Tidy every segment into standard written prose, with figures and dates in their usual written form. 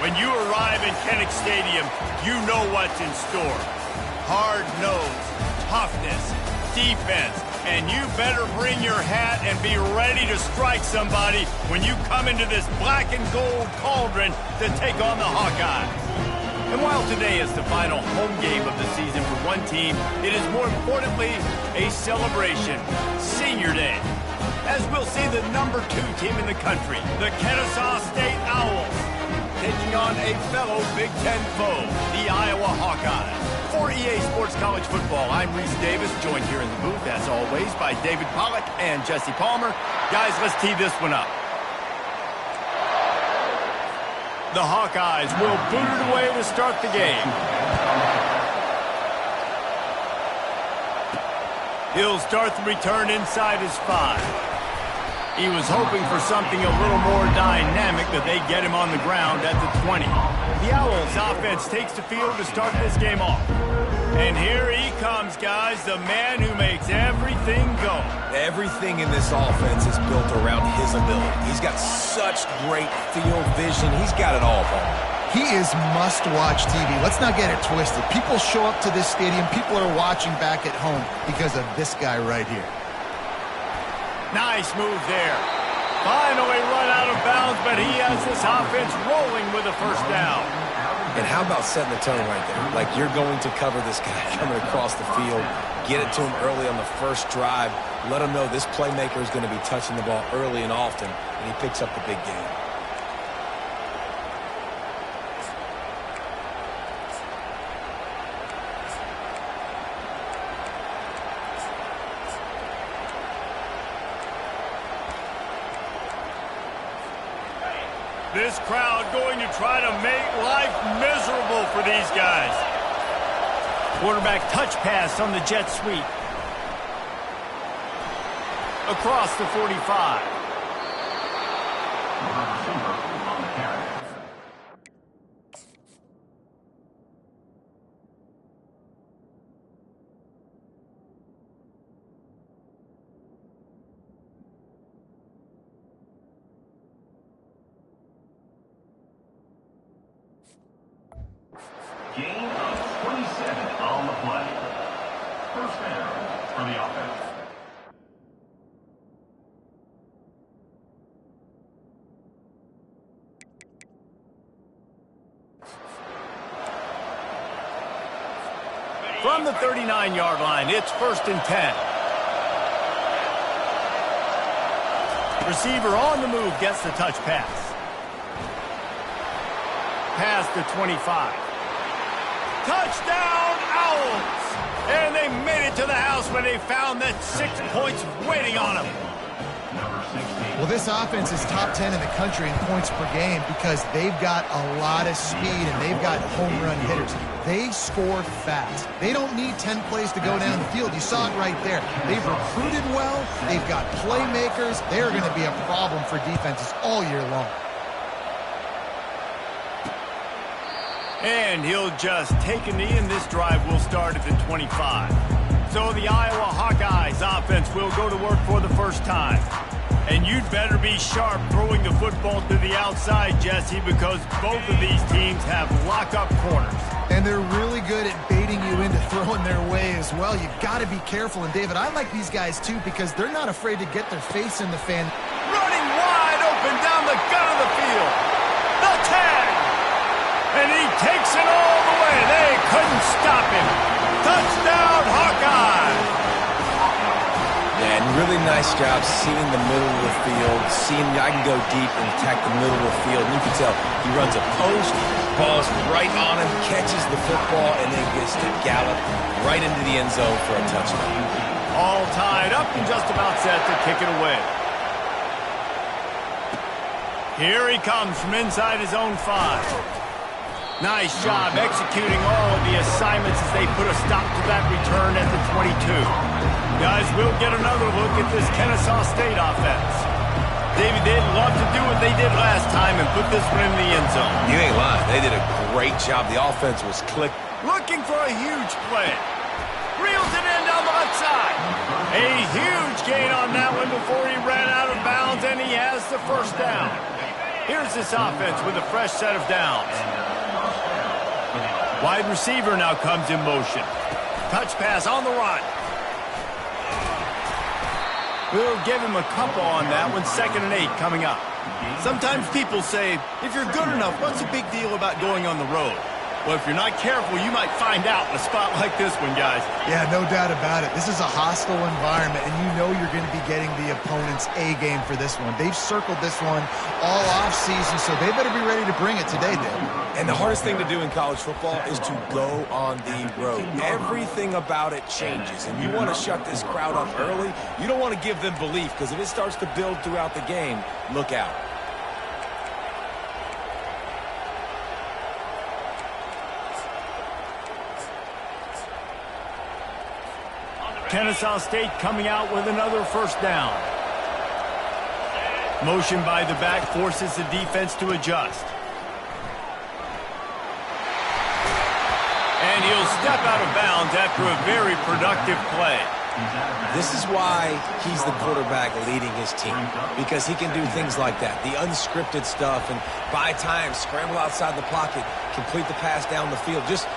When you arrive in Kinnick Stadium, you know what's in store. Hard nose, toughness, defense, and you better bring your hat and be ready to strike somebody when you come into this black and gold cauldron to take on the Hawkeyes. And while today is the final home game of the season for one team, it is more importantly a celebration, Senior Day, as we'll see the #2 team in the country, the Kennesaw State Owls, taking on a fellow Big Ten foe, the Iowa Hawkeyes. For EA Sports College Football, I'm Reese Davis, joined here in the booth, as always, by David Pollack and Jesse Palmer. Guys, let's tee this one up. The Hawkeyes will boot it away to start the game. He'll start the return inside his 5. He was hoping for something a little more dynamic, but they get him on the ground at the 20. The Owls offense takes the field to start this game off. And here he comes, guys, the man who makes everything go. Everything in this offense is built around his ability. He's got such great field vision. He's got it all, Paul. He is must-watch TV. Let's not get it twisted. People show up to this stadium. People are watching back at home because of this guy right here. Nice move there. Finally run out of bounds, but he has this offense rolling with a first down. And how about setting the tone right there? Like, you're going to cover this guy coming across the field, get it to him early on the first drive, let him know this playmaker is going to be touching the ball early and often, and he picks up the big game. This crowd going to try to make life miserable for these guys. Quarterback touch pass on the jet sweep. Across the 45. Gain of 27 on the play. First down for the offense. From the 39-yard line, it's 1st and 10. Receiver on the move gets the touch pass. Past the 25. Touchdown, Owls! And they made it to the house when they found that 6 points waiting on them. Well, this offense is top 10 in the country in points per game because they've got a lot of speed and they've got home run hitters. They score fast. They don't need 10 plays to go down the field. You saw it right there. They've recruited well. They've got playmakers. They're going to be a problem for defenses all year long. And he'll just take a knee, and this drive will start at the 25. So the Iowa Hawkeyes offense will go to work for the first time. And you'd better be sharp throwing the football to the outside, Jesse, because both of these teams have lock-up corners. And they're really good at baiting you into throwing their way as well. You've got to be careful. And, David, I like these guys, too, because they're not afraid to get their face in the fan. Running wide open down the gut of the field. The tag! And he takes it all the way. They couldn't stop him. Touchdown, Hawkeye! Yeah, and really nice job seeing the middle of the field, seeing I can go deep and attack the middle of the field. And you can tell he runs a post, ball's right on him, catches the football, and then gets to gallop right into the end zone for a touchdown. All tied up and just about set to kick it away. Here he comes from inside his own 5. Nice job executing all of the assignments as they put a stop to that return at the 22. Guys, we'll get another look at this Kennesaw State offense. David, they'd love to do what they did last time and put this one in the end zone. You ain't lying. They did a great job. The offense was clicked. Looking for a huge play. Reels it in down the left side. A huge gain on that one before he ran out of bounds, and he has the first down. Here's this offense with a fresh set of downs. Wide receiver now comes in motion. Touch pass on the run. We'll give him a couple on that one. 2nd and 8 coming up. Sometimes people say, if you're good enough, what's the big deal about going on the road? Well, if you're not careful, you might find out in a spot like this one, guys. Yeah, no doubt about it. This is a hostile environment, and you know you're going to be getting the opponent's A game for this one. They've circled this one all offseason, so they better be ready to bring it today, Dave. And the hardest thing to do in college football is to go on the road. Everything about it changes, and you want to shut this crowd up early. You don't want to give them belief, because if it starts to build throughout the game, look out. Kennesaw State coming out with another first down. Motion by the back forces the defense to adjust. And he'll step out of bounds after a very productive play. This is why he's the quarterback leading his team, because he can do things like that, the unscripted stuff, and buy time, scramble outside the pocket, complete the pass down the field. Just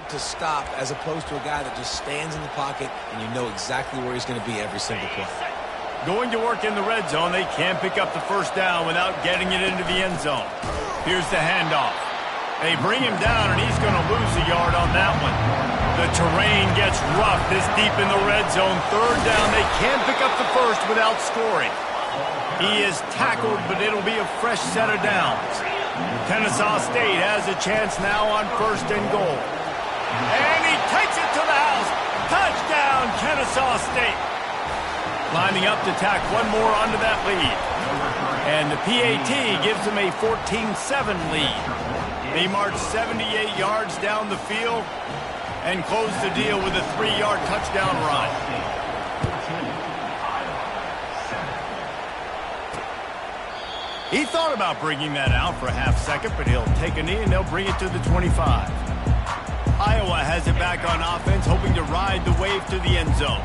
to stop as opposed to a guy that just stands in the pocket and you know exactly where he's going to be every single play. Going to work in the red zone, they can't pick up the first down without getting it into the end zone. Here's the handoff. They bring him down, and he's going to lose a yard on that one. The terrain gets rough this deep in the red zone. 3rd down, they can't pick up the first without scoring. He is tackled, but it'll be a fresh set of downs. Kennesaw State has a chance now on 1st and goal. And he takes it to the house. Touchdown, Kennesaw State. Lining up to tack one more onto that lead. And the PAT gives them a 14-7 lead. They march 78 yards down the field and close the deal with a 3-yard touchdown run. He thought about bringing that out for a half second, but he'll take a knee and they'll bring it to the 25. Iowa has it back on offense, hoping to ride the wave to the end zone.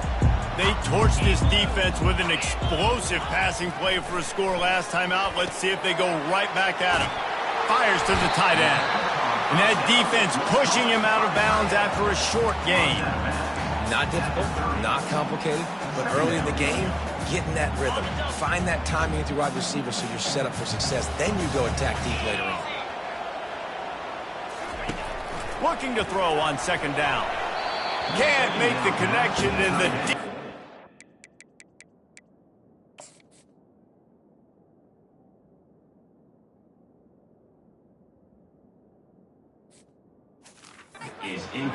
They torched this defense with an explosive passing play for a score last time out. Let's see if they go right back at him. Fires to the tight end. And that defense pushing him out of bounds after a short gain. Not difficult, not complicated, but early in the game, getting that rhythm. Find that timing at the wide receiver so you're set up for success. Then you go attack deep later on. Looking to throw on 2nd down. Can't make the connection in the...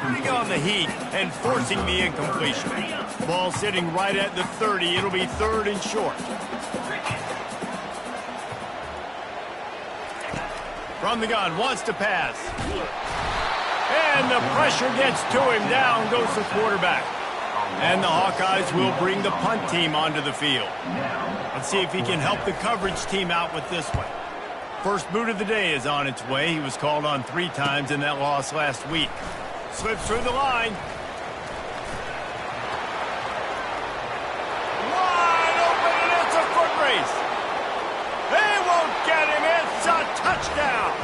Putting on the heat and forcing the incompletion. Ball sitting right at the 30. It'll be 3rd and short. From the gun, wants to pass. And the pressure gets to him. Down goes the quarterback. And the Hawkeyes will bring the punt team onto the field. Let's see if he can help the coverage team out with this one. First boot of the day is on its way. He was called on 3 times in that loss last week. Slips through the line. Wide open, and it's a foot race. They won't get him. It's a touchdown.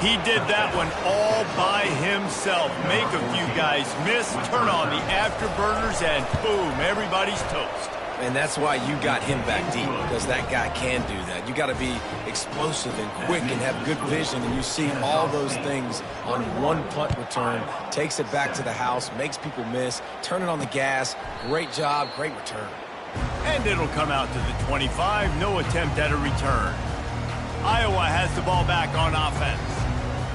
He did that one all by himself. Make a few guys miss, turn on the afterburners, and boom, everybody's toast. And that's why you got him back deep, because that guy can do that. You got to be explosive and quick and have good vision, and you see all those things on one punt return. Takes it back to the house, makes people miss, turn it on the gas. Great job, great return. And it'll come out to the 25. No attempt at a return. Iowa has the ball back on offense.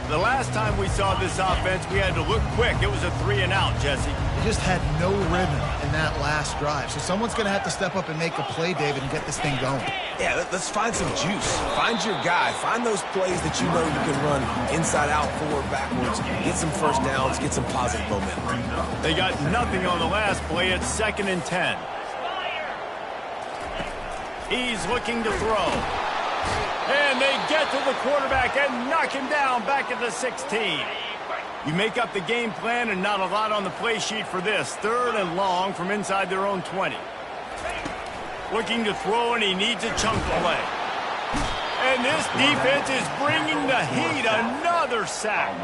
The last time we saw this offense, we had to look quick. It was a 3-and-out, Jesse. They just had no rhythm in that last drive. So someone's going to have to step up and make a play, David, and get this thing going. Yeah, let's find some juice. Find your guy. Find those plays that you know you can run inside out, forward, backwards. Get some first downs. Get some positive momentum. They got nothing on the last play. It's 2nd and 10. He's looking to throw. And they get to the quarterback and knock him down back at the 16. You make up the game plan and not a lot on the play sheet for this. 3rd and long from inside their own 20. Looking to throw, and he needs a chunk play. And this defense is bringing the heat. Another sack.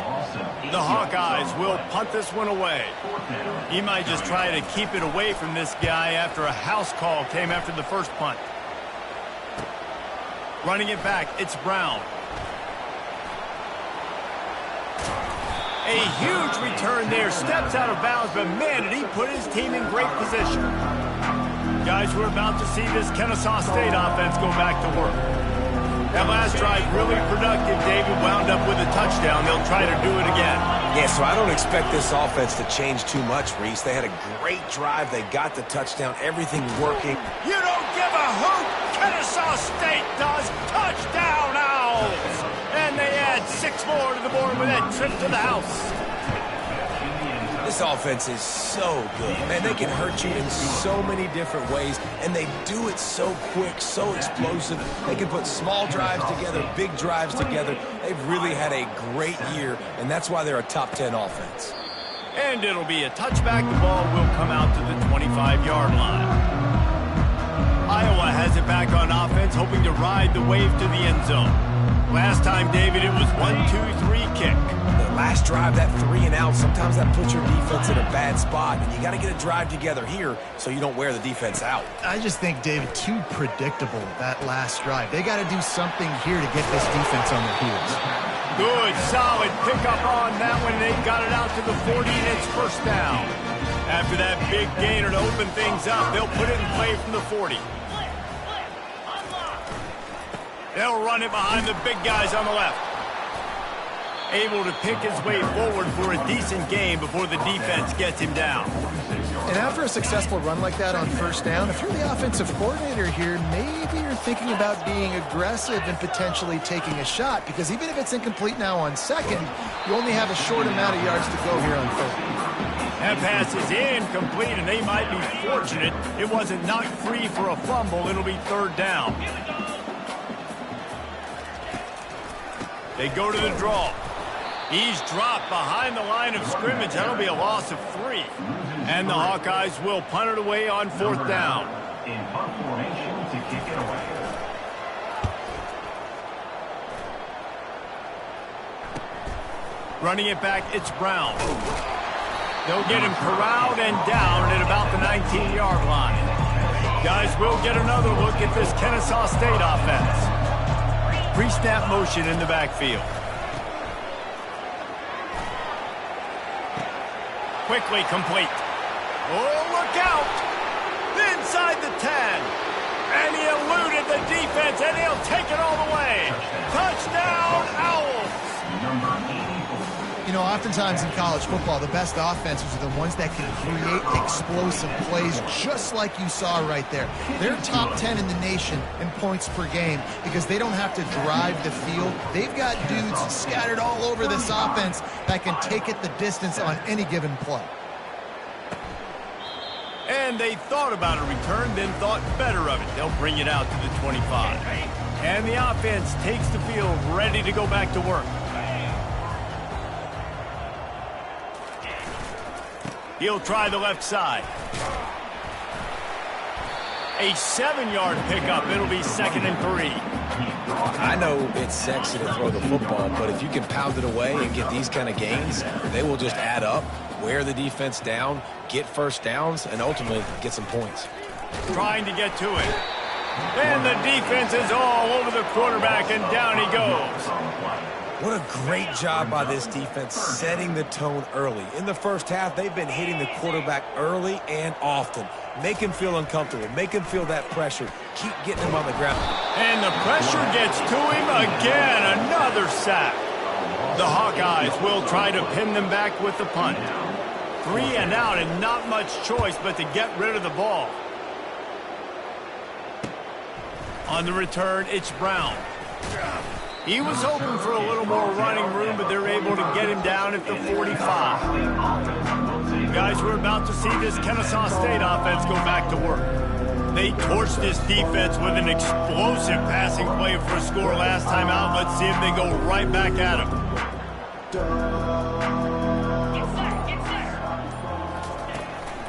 The Hawkeyes will punt this one away. He might just try to keep it away from this guy after a house call came after the first punt. Running it back, it's Brown. A huge return there. Steps out of bounds, but man, did he put his team in great position. Guys, we're about to see this Kennesaw State offense go back to work. That last drive really productive. David wound up with a touchdown. They'll try to do it again. Yeah, so I don't expect this offense to change too much, Reese. They had a great drive. They got the touchdown. Everything working. You don't give a hoot. Kennesaw State does. Touchdown, Owls! And they add 6 more to the board with that trip to the house. This offense is so good. Man, they can hurt you in so many different ways, and they do it so quick, so explosive. They can put small drives together, big drives together. They've really had a great year, and that's why they're a top 10 offense. And it'll be a touchback. The ball will come out to the 25-yard line. Iowa has it back on offense, hoping to ride the wave to the end zone. Last time, David, it was 1-2-3 kick. The last drive, that 3-and-out, sometimes that puts your defense in a bad spot, and you got to get a drive together here so you don't wear the defense out. I just think, David, too predictable, that last drive. They got to do something here to get this defense on their heels. Good, solid pickup on that one. They got it out to the 40, and it's first down. After that big gainer to open things up, they'll put it in play from the 40. They'll run it behind the big guys on the left. Able to pick his way forward for a decent game before the defense gets him down. And after a successful run like that on first down, if you're the offensive coordinator here, maybe you're thinking about being aggressive and potentially taking a shot, because even if it's incomplete now on second, you only have a short amount of yards to go here on third. That pass is incomplete, and they might be fortunate it wasn't knocked free for a fumble. It'll be third down. They go to the draw. He's dropped behind the line of scrimmage. That'll be a loss of 3. And the Hawkeyes will punt it away on fourth down. In punt formation to kick it away. Running it back, it's Brown. They'll get him corralled and down at about the 19-yard line. Guys, we'll get another look at this Kennesaw State offense. Pre-snap motion in the backfield. Quickly complete. Oh, look out! Inside the 10. And he eluded the defense, and he'll take it all the way. Touchdown, Owls! You know, oftentimes in college football, the best offenses are the ones that can create explosive plays, just like you saw right there. They're top 10 in the nation in points per game because they don't have to drive the field. They've got dudes scattered all over this offense that can take it the distance on any given play. And they thought about a return, then thought better of it. They'll bring it out to the 25. And the offense takes the field, ready to go back to work. He'll try the left side. A 7-yard pickup. It'll be 2nd and 3. I know it's sexy to throw the football, but if you can pound it away and get these kind of gains, they will just add up, wear the defense down, get first downs, and ultimately get some points. Trying to get to it. And the defense is all over the quarterback, and down he goes. What a great job by this defense setting the tone early. In the first half, they've been hitting the quarterback early and often. Make him feel uncomfortable. Make him feel that pressure. Keep getting him on the ground. And the pressure gets to him again. Another sack. The Hawkeyes will try to pin them back with the punt. 3 and out, and not much choice but to get rid of the ball. On the return, it's Brown. He was hoping for a little more running room, but they're able to get him down at the 45. Guys, we're about to see this Kennesaw State offense go back to work. They torched this defense with an explosive passing play for a score last time out. Let's see if they go right back at him.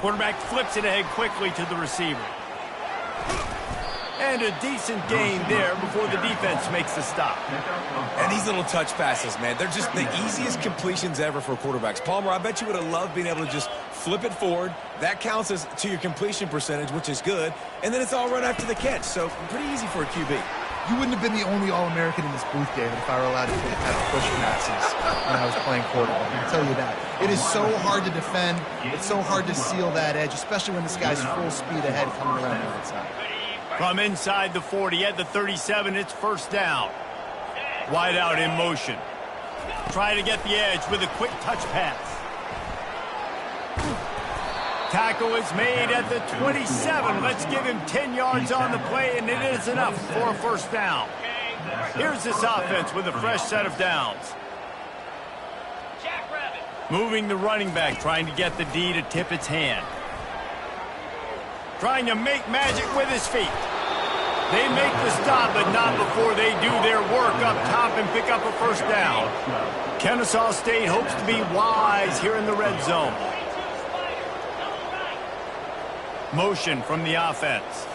Quarterback flips it ahead quickly to the receiver. And a decent gain there before the defense makes the stop. And these little touch passes, man, they're just the easiest completions ever for quarterbacks. Palmer, I bet you would have loved being able to just flip it forward. That counts as to your completion percentage, which is good. And then it's all run after the catch, so pretty easy for a QB. You wouldn't have been the only All-American in this booth, David, if I were allowed to have push passes when I was playing quarterback. I can tell you that. It is so hard to defend. It's so hard to seal that edge, especially when this guy's full speed ahead coming around the outside. From inside the 40 at the 37, it's first down. Wide out in motion. Try to get the edge with a quick touch pass. Tackle is made at the 27. Let's give him 10 yards on the play, and it is enough for a first down. Here's this offense with a fresh set of downs. Moving the running back, trying to get the D to tip its hand. Trying to make magic with his feet. They make the stop, but not before they do their work up top and pick up a first down. Kennesaw State hopes to be wise here in the red zone. Motion from the offense.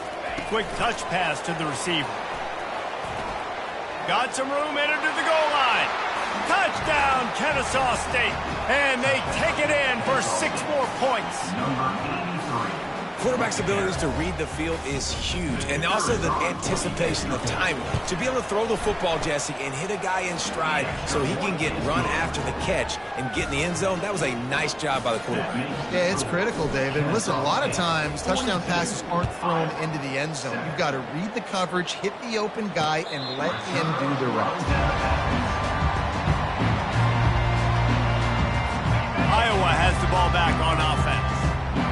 Quick touch pass to the receiver. Got some room, entered to the goal line. Touchdown, Kennesaw State. And they take it in for 6 more points. Quarterback's abilities to read the field is huge, and also the anticipation, the timing. To be able to throw the football, Jesse, and hit a guy in stride so he can get run after the catch and get in the end zone, that was a nice job by the quarterback. Yeah, it's critical, David. Listen, a lot of times, touchdown passes aren't thrown into the end zone. You've got to read the coverage, hit the open guy, and let him do the rest. Iowa has the ball back on offense.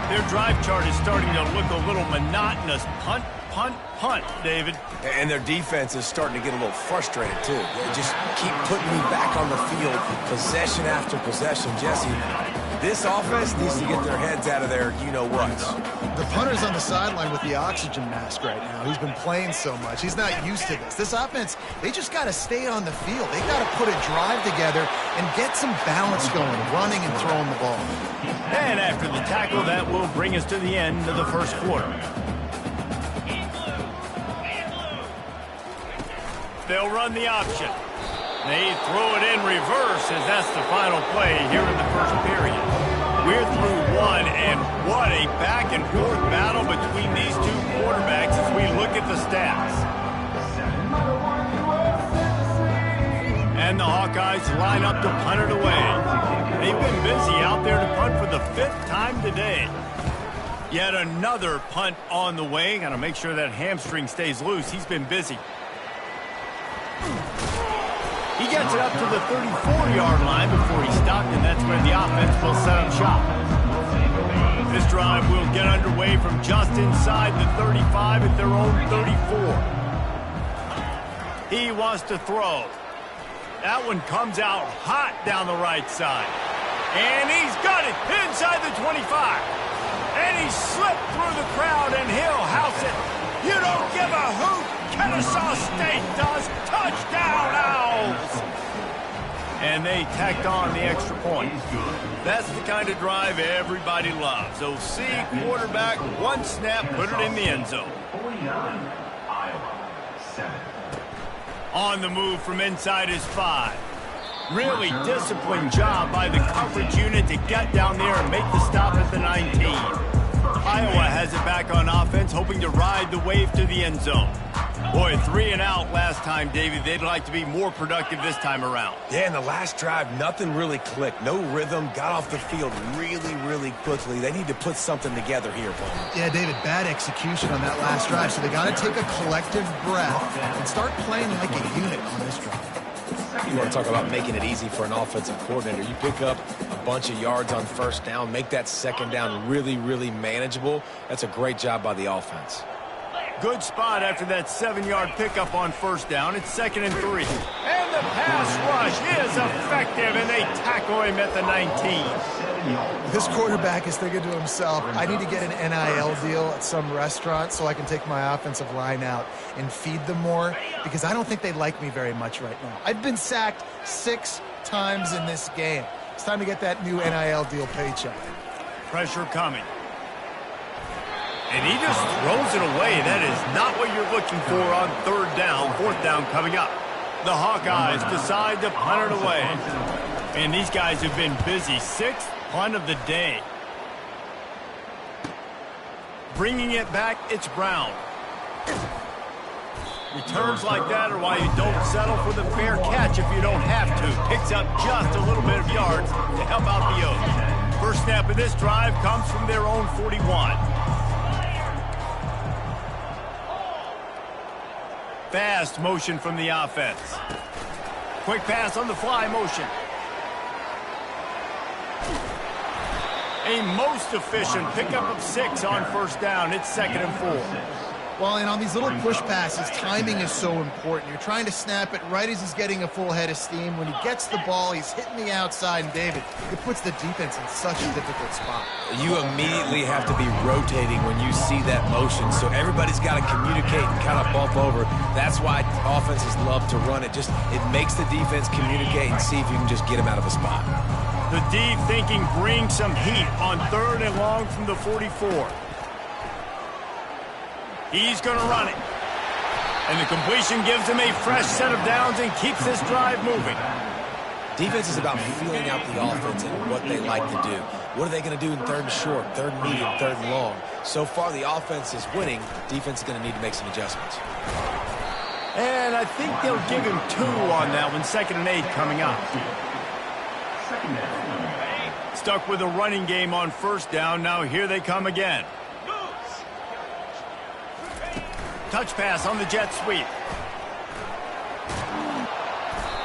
Their drive chart is starting to look a little monotonous. Punt, punt, punt, David. And their defense is starting to get a little frustrated, too. They just keep putting me back on the field, possession after possession. Jesse, this offense needs to get their heads out of their you-know-whats. The punter's on the sideline with the oxygen mask right now. He's been playing so much. He's not used to this. This offense, they just got to stay on the field. They got to put a drive together and get some balance going, running and throwing the ball. And after the tackle, that will bring us to the end of the first quarter. They'll run the option. They throw it in reverse as that's the final play here in the first period. We're through one, and what a back-and-forth battle between these two quarterbacks as we look at the stats. And the Hawkeyes line up to punt it away. They've been busy out there to punt for the 5th time today. Yet another punt on the way. Got to make sure that hamstring stays loose. He's been busy. He gets it up to the 34-yard line before he stopped, and that's where the offense will set up shop. This drive will get underway from just inside the 35 at their own 34. He wants to throw. That one comes out hot down the right side. And he's got it inside the 25. And he slipped through the crowd, and he'll house it. You don't give a hoot. Kennesaw State does. Touchdown, Owls! And they tacked on the extra point. That's the kind of drive everybody loves. OC, quarterback, one snap, put it in the end zone. 49, Iowa, 7. On the move from inside his 5. Really disciplined job by the coverage unit to get down there and make the stop at the 19. Iowa has it back on offense, hoping to ride the wave to the end zone. Boy, 3 and out last time, Davey. They'd like to be more productive this time around. Yeah, in the last drive, nothing really clicked. No rhythm, got off the field really quickly. They need to put something together here, Palmer. Yeah, David, bad execution on that last drive, so they got to take a collective breath and start playing like a unit on this drive. You want to talk about making it easy for an offensive coordinator. You pick up a bunch of yards on first down, make that second down really, really manageable. That's a great job by the offense. Good spot after that 7-yard pickup on first down. It's 2nd and 3. And the pass rush is effective, and they tackle him at the 19. This quarterback is thinking to himself, I need to get an NIL deal at some restaurant so I can take my offensive line out and feed them more, because I don't think they like me very much right now. I've been sacked 6 times in this game. It's time to get that new NIL deal paycheck. Pressure coming. And he just throws it away. That is not what you're looking for on 3rd down. 4th down coming up. The Hawkeyes decide to punt it away. And these guys have been busy. 6th punt of the day. Bringing it back, it's Brown. Returns like that are why you don't settle for the fair catch if you don't have to. Picks up just a little bit of yards to help out the Oaks. First snap of this drive comes from their own 41. Fast motion from the offense. Quick pass on the fly motion. A most efficient pickup of 6 on first down. It's 2nd and 4. Well, and on these little push passes, timing is so important. You're trying to snap it right as he's getting a full head of steam. When he gets the ball, he's hitting the outside, and David, it puts the defense in such a difficult spot. You immediately have to be rotating when you see that motion, so everybody's got to communicate and kind of bump over. That's why offenses love to run it. It makes the defense communicate and see if you can just get him out of a spot. The deep thinking brings some heat on 3rd and long from the 44. He's going to run it. And the completion gives him a fresh set of downs and keeps this drive moving. Defense is about feeling out the offense and what they like to do. What are they going to do in 3rd and short, 3rd and medium, 3rd and long? So far, the offense is winning. Defense is going to need to make some adjustments. And I think they'll give him 2 on that one. 2nd and 8 coming up. Stuck with a running game on first down. Now here they come again. Touch pass on the jet sweep.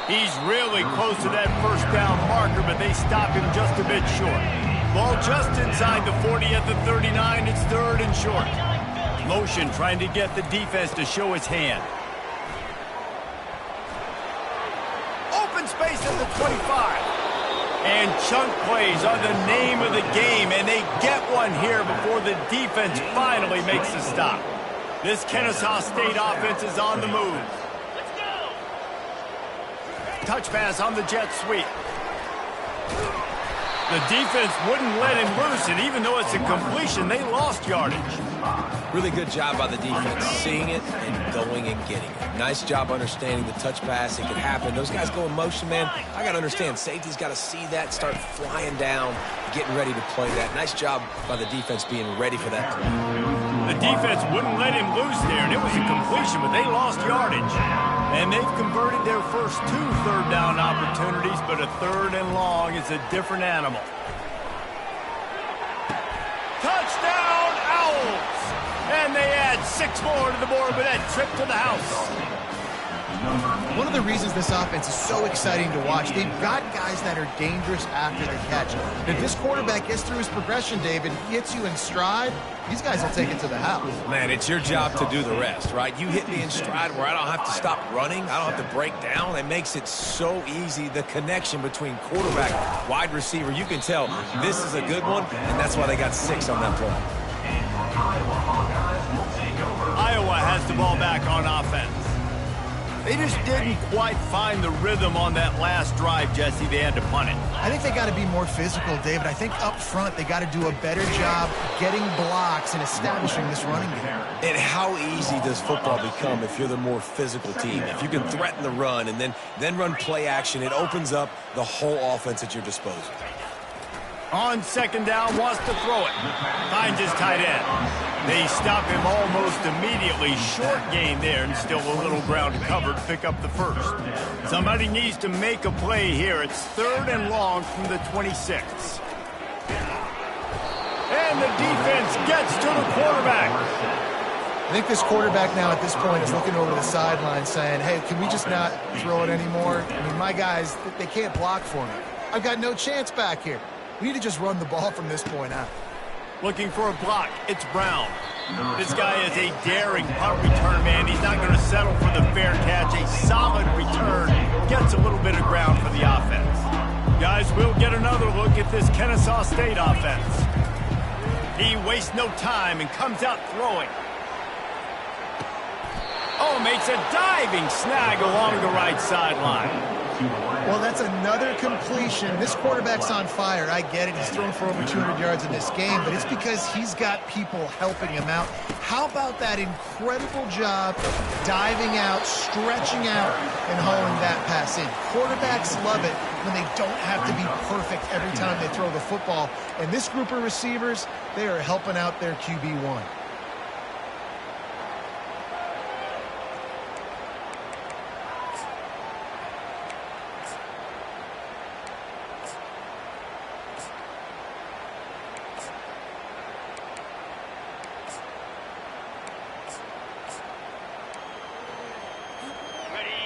He's really close to that first down marker, but they stop him just a bit short. Ball just inside the 40 at the 39. It's 3rd and short. Motion trying to get the defense to show his hand. Open space at the 25. And chunk plays are the name of the game, and they get one here before the defense finally makes the stop. This Kennesaw State offense is on the move. Let's go. Touch pass on the jet sweep. The defense wouldn't let him loose, and even though it's a completion, they lost yardage. Really good job by the defense, seeing it and going and getting it. Nice job understanding the touch pass. It could happen. Those guys go in motion, man. I got to understand, safety's got to see that, start flying down, getting ready to play that. Nice job by the defense being ready for that play. The defense wouldn't let him loose there, and it was a completion, but they lost yardage. And they've converted their first 2 third down opportunities, but a 3rd and long is a different animal. Touchdown, Owls! And they add 6 more to the board with that trip to the house. One of the reasons this offense is so exciting to watch, they've got guys that are dangerous after the catch. If this quarterback gets through his progression, David, he hits you in stride, these guys will take it to the house. Man, it's your job to do the rest, right? You hit me in stride where I don't have to stop running. I don't have to break down. It makes it so easy, the connection between quarterback, wide receiver. You can tell this is a good one, and that's why they got 6 on that play. Iowa has the ball back on offense. They just didn't quite find the rhythm on that last drive, Jesse. They had to punt it. I think they got to be more physical, David. I think up front they got to do a better job getting blocks and establishing this running game. And how easy does football become if you're the more physical team? If you can threaten the run and then run play action, it opens up the whole offense at your disposal. On 2nd down, wants to throw it. Finds his tight end. They stop him almost immediately. Short gain there, and still a little ground covered to pick up the first. Somebody needs to make a play here. It's 3rd and long from the 26. And the defense gets to the quarterback. I think this quarterback now at this point is looking over the sideline saying, hey, can we just not throw it anymore? I mean, my guys, they can't block for me. I've got no chance back here. We need to just run the ball from this point out. Looking for a block. It's Brown. This guy is a daring punt return man. He's not going to settle for the fair catch. A solid return. Gets a little bit of ground for the offense. Guys, we'll get another look at this Kennesaw State offense. He wastes no time and comes out throwing. Oh, makes a diving snag along the right sideline. Well, that's another completion. This quarterback's on fire. I get it. He's thrown for over 200 yards in this game, but it's because he's got people helping him out. How about that incredible job diving out, stretching out, and hauling that pass in? Quarterbacks love it when they don't have to be perfect every time they throw the football. And this group of receivers, they are helping out their QB1.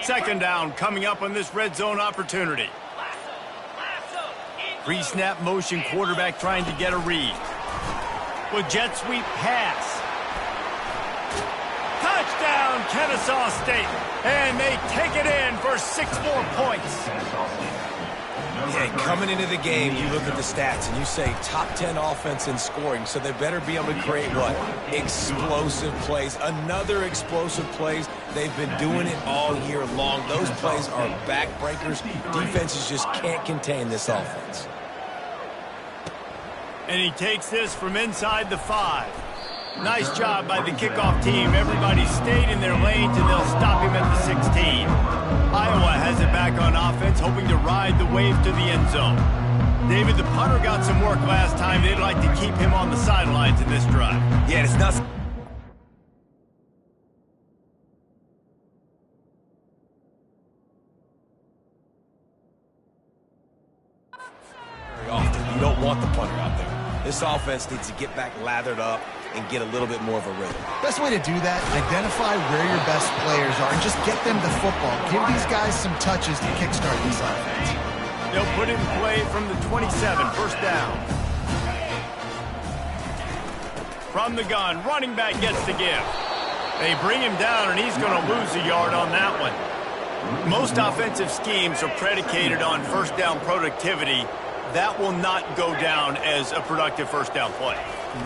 Second down coming up on this red zone opportunity. Pre-snap motion, quarterback trying to get a read. With jet sweep pass. Touchdown, Kennesaw State. And they take it in for 6 more points. Yeah, coming into the game, you look at the stats and you say top 10 offense in scoring, so they better be able to create what? Explosive plays. Another explosive plays. They've been doing it all year long. Those plays are backbreakers. Defenses just can't contain this offense. And he takes this from inside the 5. Nice job by the kickoff team. Everybody stayed in their lanes, and they'll stop him at the 16. Iowa has it back on offense, hoping to ride the wave to the end zone. David, the punter got some work last time. They'd like to keep him on the sidelines in this drive. Yeah, it's not very often. You don't want the punter out there. This offense needs to get back lathered up and get a little bit more of a rhythm. Best way to do that, identify where your best players are and just get them the football. Give these guys some touches to kickstart this offense. They'll put in play from the 27, first down. From the gun, running back gets the give. They bring him down, and he's going to lose a yard on that one. Most offensive schemes are predicated on first down productivity. That will not go down as a productive first down play.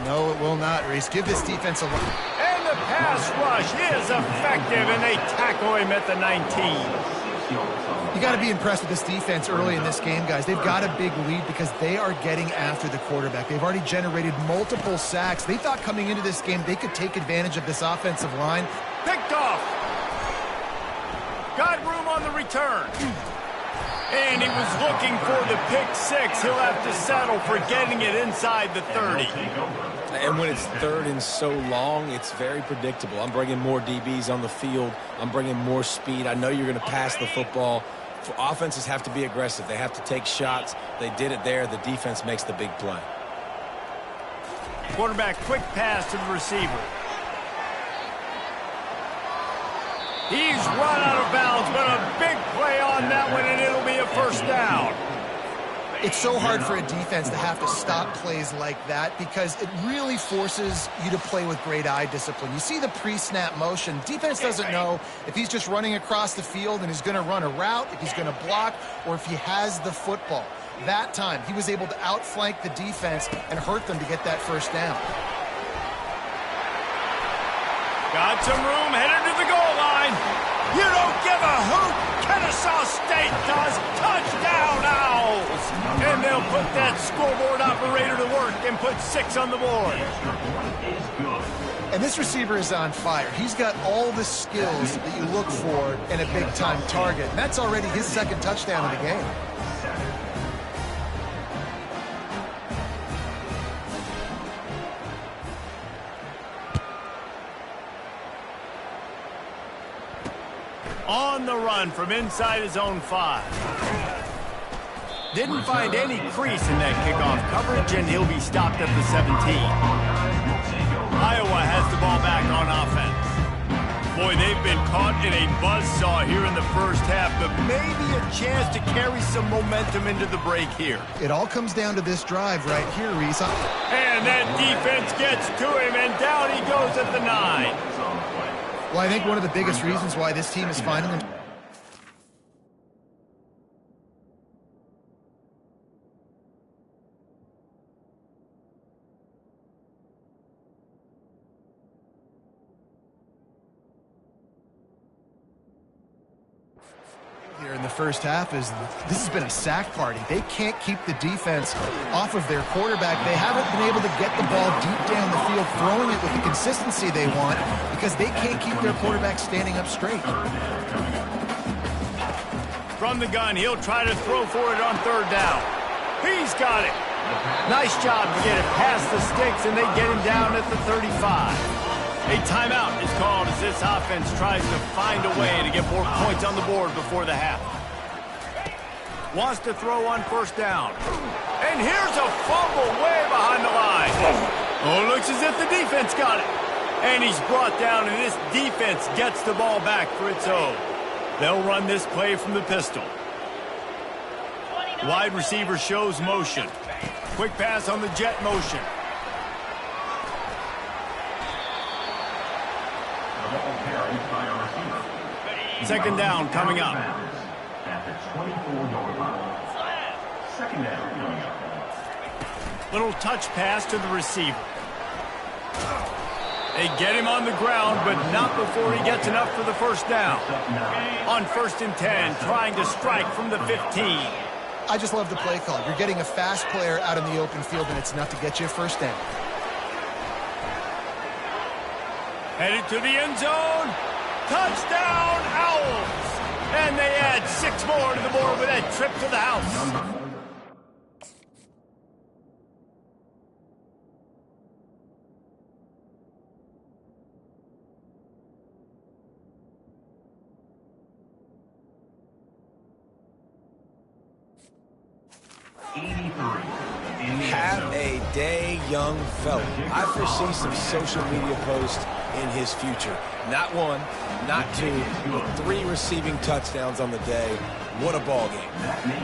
No, it will not, Reese. Give this defense a look. And the pass rush is effective, and they tackle him at the 19. You got to be impressed with this defense early in this game, guys. They've got a big lead because they are getting after the quarterback. They've already generated multiple sacks. They thought coming into this game they could take advantage of this offensive line. Picked off. Got room on the return. And he was looking for the pick 6. He'll have to settle for getting it inside the 30. And when it's third and so long, it's very predictable. I'm bringing more DBs on the field. I'm bringing more speed. I know you're going to pass the football. Offenses have to be aggressive. They have to take shots. They did it there. The defense makes the big play. Quarterback, quick pass to the receiver. He's run out of bounds, but a big play on that one, and it'll be a first down. It's so hard for a defense to have to stop plays like that because it really forces you to play with great eye discipline. You see the pre-snap motion. Defense doesn't know if he's just running across the field and he's going to run a route, if he's going to block, or if he has the football. That time, he was able to outflank the defense and hurt them to get that first down. Got some room, headed to the goal line. You don't give a hoot. Kennesaw State does. Touchdown, Owls. And they'll put that scoreboard operator to work and put 6 on the board. And this receiver is on fire. He's got all the skills that you look for in a big-time target. And that's already his second touchdown of the game. On the run from inside his own 5. Didn't find any crease in that kickoff coverage, and he'll be stopped at the 17. Iowa has the ball back on offense. Boy, they've been caught in a buzzsaw here in the first half, but maybe a chance to carry some momentum into the break here. It all comes down to this drive right here, Reese. And that defense gets to him, and down he goes at the 9. Well, I think one of the biggest reasons why this team is finding them here in the first half is this has been a sack party. They can't keep the defense off of their quarterback. They haven't been able to get the ball deep down the field, throwing it with the consistency they want because they can't keep their quarterback standing up straight. From the gun, he'll try to throw for it on 3rd down. He's got it. Nice job to get it past the sticks, and they get him down at the 35. A timeout is called as this offense tries to find a way to get more points on the board before the half. Wants to throw on 1st down. And here's a fumble way behind the line. Oh, looks as if the defense got it. And he's brought down, and this defense gets the ball back for its own. They'll run this play from the pistol. Wide receiver shows motion. Quick pass on the jet motion. Second down coming up. At the 24-yard line. Second down coming up. Little touch pass to the receiver. They get him on the ground, but not before he gets enough for the 1st down. On 1st and 10, trying to strike from the 15. I just love the play call. You're getting a fast player out in the open field, and it's enough to get you a 1st down. Headed to the end zone. Touchdown, Owls! And they add 6 more to the board with that trip to the house. Have a day, young fella. I foresee some social media posts in his future. Not 1, not 2, but 3 receiving touchdowns on the day. What a ball game.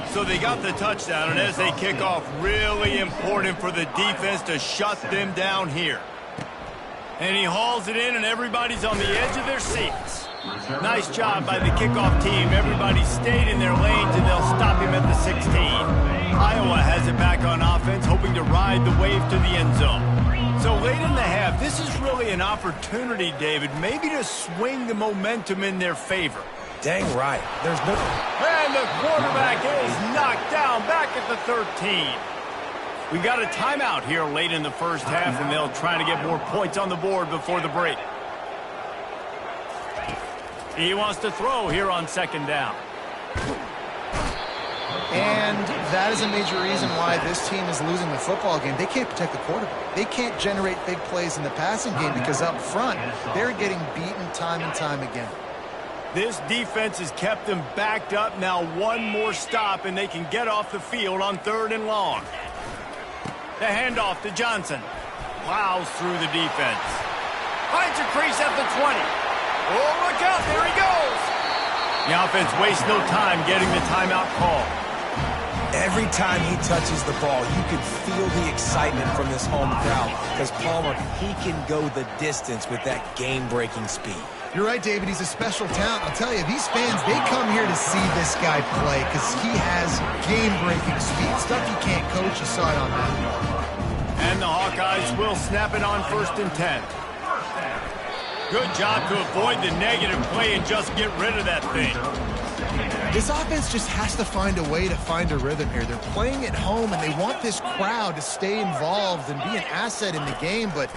So they got the touchdown, and as they kick off, really important for the defense to shut them down here. And he hauls it in, and everybody's on the edge of their seats. Nice job by the kickoff team. Everybody stayed in their lanes, and they'll stop him at the 16. Iowa has it back on offense, hoping to ride the wave to the end zone. So late in the half, this is really an opportunity, David, maybe to swing the momentum in their favor. Dang right. There's no... And the quarterback is knocked down back at the 13. We got a timeout here late in the first half, and they'll try to get more points on the board before the break. He wants to throw here on 2nd down. And that is a major reason why this team is losing the football game. They can't protect the quarterback. They can't generate big plays in the passing game because up front, they're getting beaten time and time again. This defense has kept them backed up. Now 1 more stop, and they can get off the field on 3rd and long. The handoff to Johnson. Plows through the defense. Finds a crease at the 20. Oh, look out. There he goes. The offense wastes no time getting the timeout call. Every time he touches the ball, you can feel the excitement from this home crowd because Palmer, he can go the distance with that game-breaking speed. You're right, David. He's a special talent. I'll tell you, these fans, they come here to see this guy play because he has game-breaking speed. Stuff you can't coach. You saw it on that. And the Hawkeyes will snap it on 1st and 10. Good job to avoid the negative play and just get rid of that thing. This offense just has to find a way to find a rhythm here. They're playing at home, and they want this crowd to stay involved and be an asset in the game, but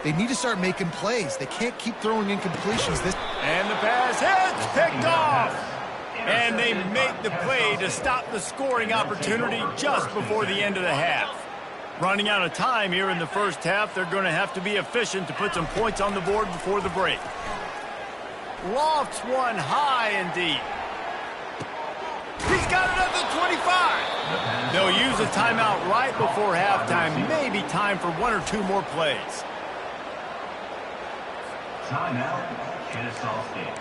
they need to start making plays. They can't keep throwing incompletions. And the pass hits, picked off. And they make the play to stop the scoring opportunity just before the end of the half. Running out of time here in the first half, they're going to have to be efficient to put some points on the board before the break. Lofts one high and deep. He's got it at the 25. They'll use a timeout right before halftime. Maybe time for 1 or 2 more plays. Timeout, Kennesaw State.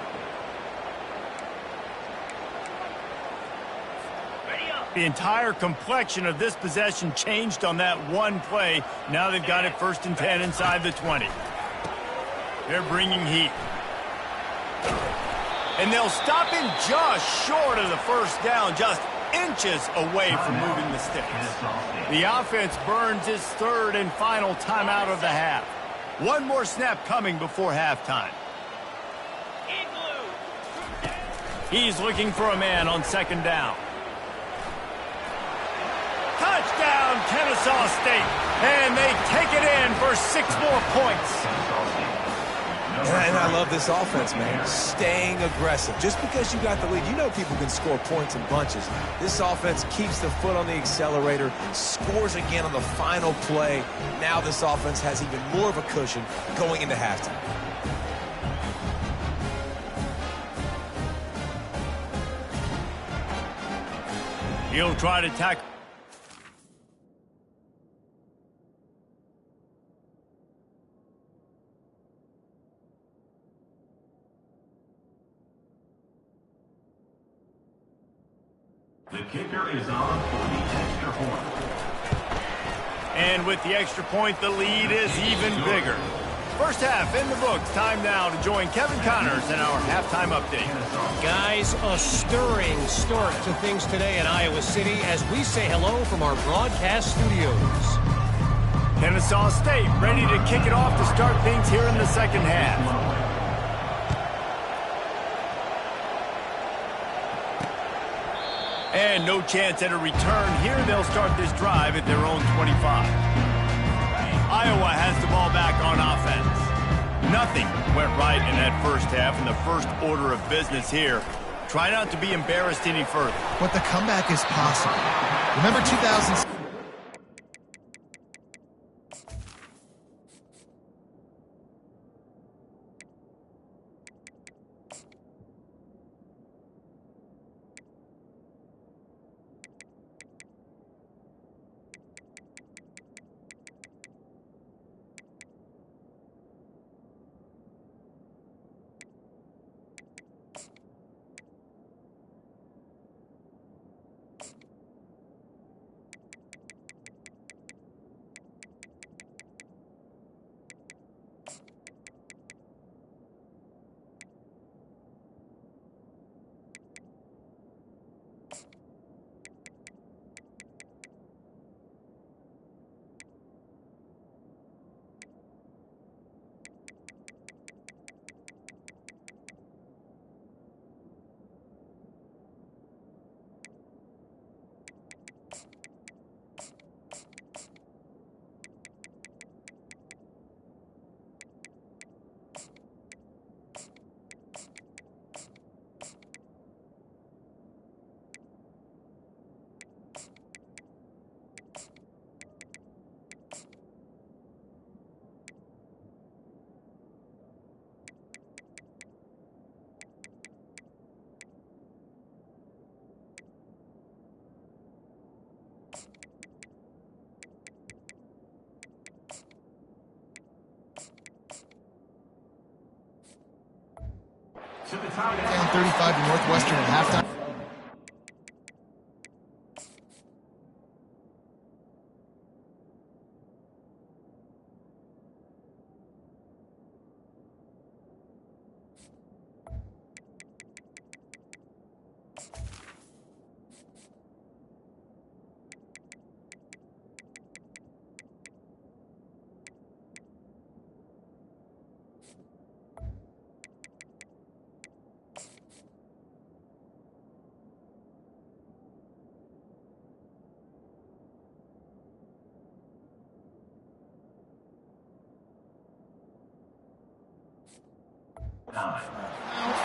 The entire complexion of this possession changed on that one play. Now they've got it 1st and 10 inside the 20. They're bringing heat. And they'll stop him just short of the 1st down, just inches away from moving the sticks. The offense burns its 3rd and final timeout of the half. One more snap coming before halftime. He's looking for a man on 2nd down. Touchdown, Kennesaw State. And they take it in for 6 more points. And I love this offense, man. Staying aggressive. Just because you got the lead, you know people can score points in bunches. This offense keeps the foot on the accelerator, scores again on the final play. Now this offense has even more of a cushion going into halftime. He'll try to tackle. The kicker is on for the extra point. And with the extra point, the lead is even bigger. 1st half in the books. Time now to join Kevin Connors in our halftime update. Guys, a stirring start to things today in Iowa City as we say hello from our broadcast studios. Kennesaw State ready to kick it off to start things here in the 2nd half. And no chance at a return here. They'll start this drive at their own 25. Iowa has the ball back on offense. Nothing went right in that 1st half, and the first order of business here. Try not to be embarrassed any further. But the comeback is possible. Remember 2000. Down 35 to Northwestern at halftime.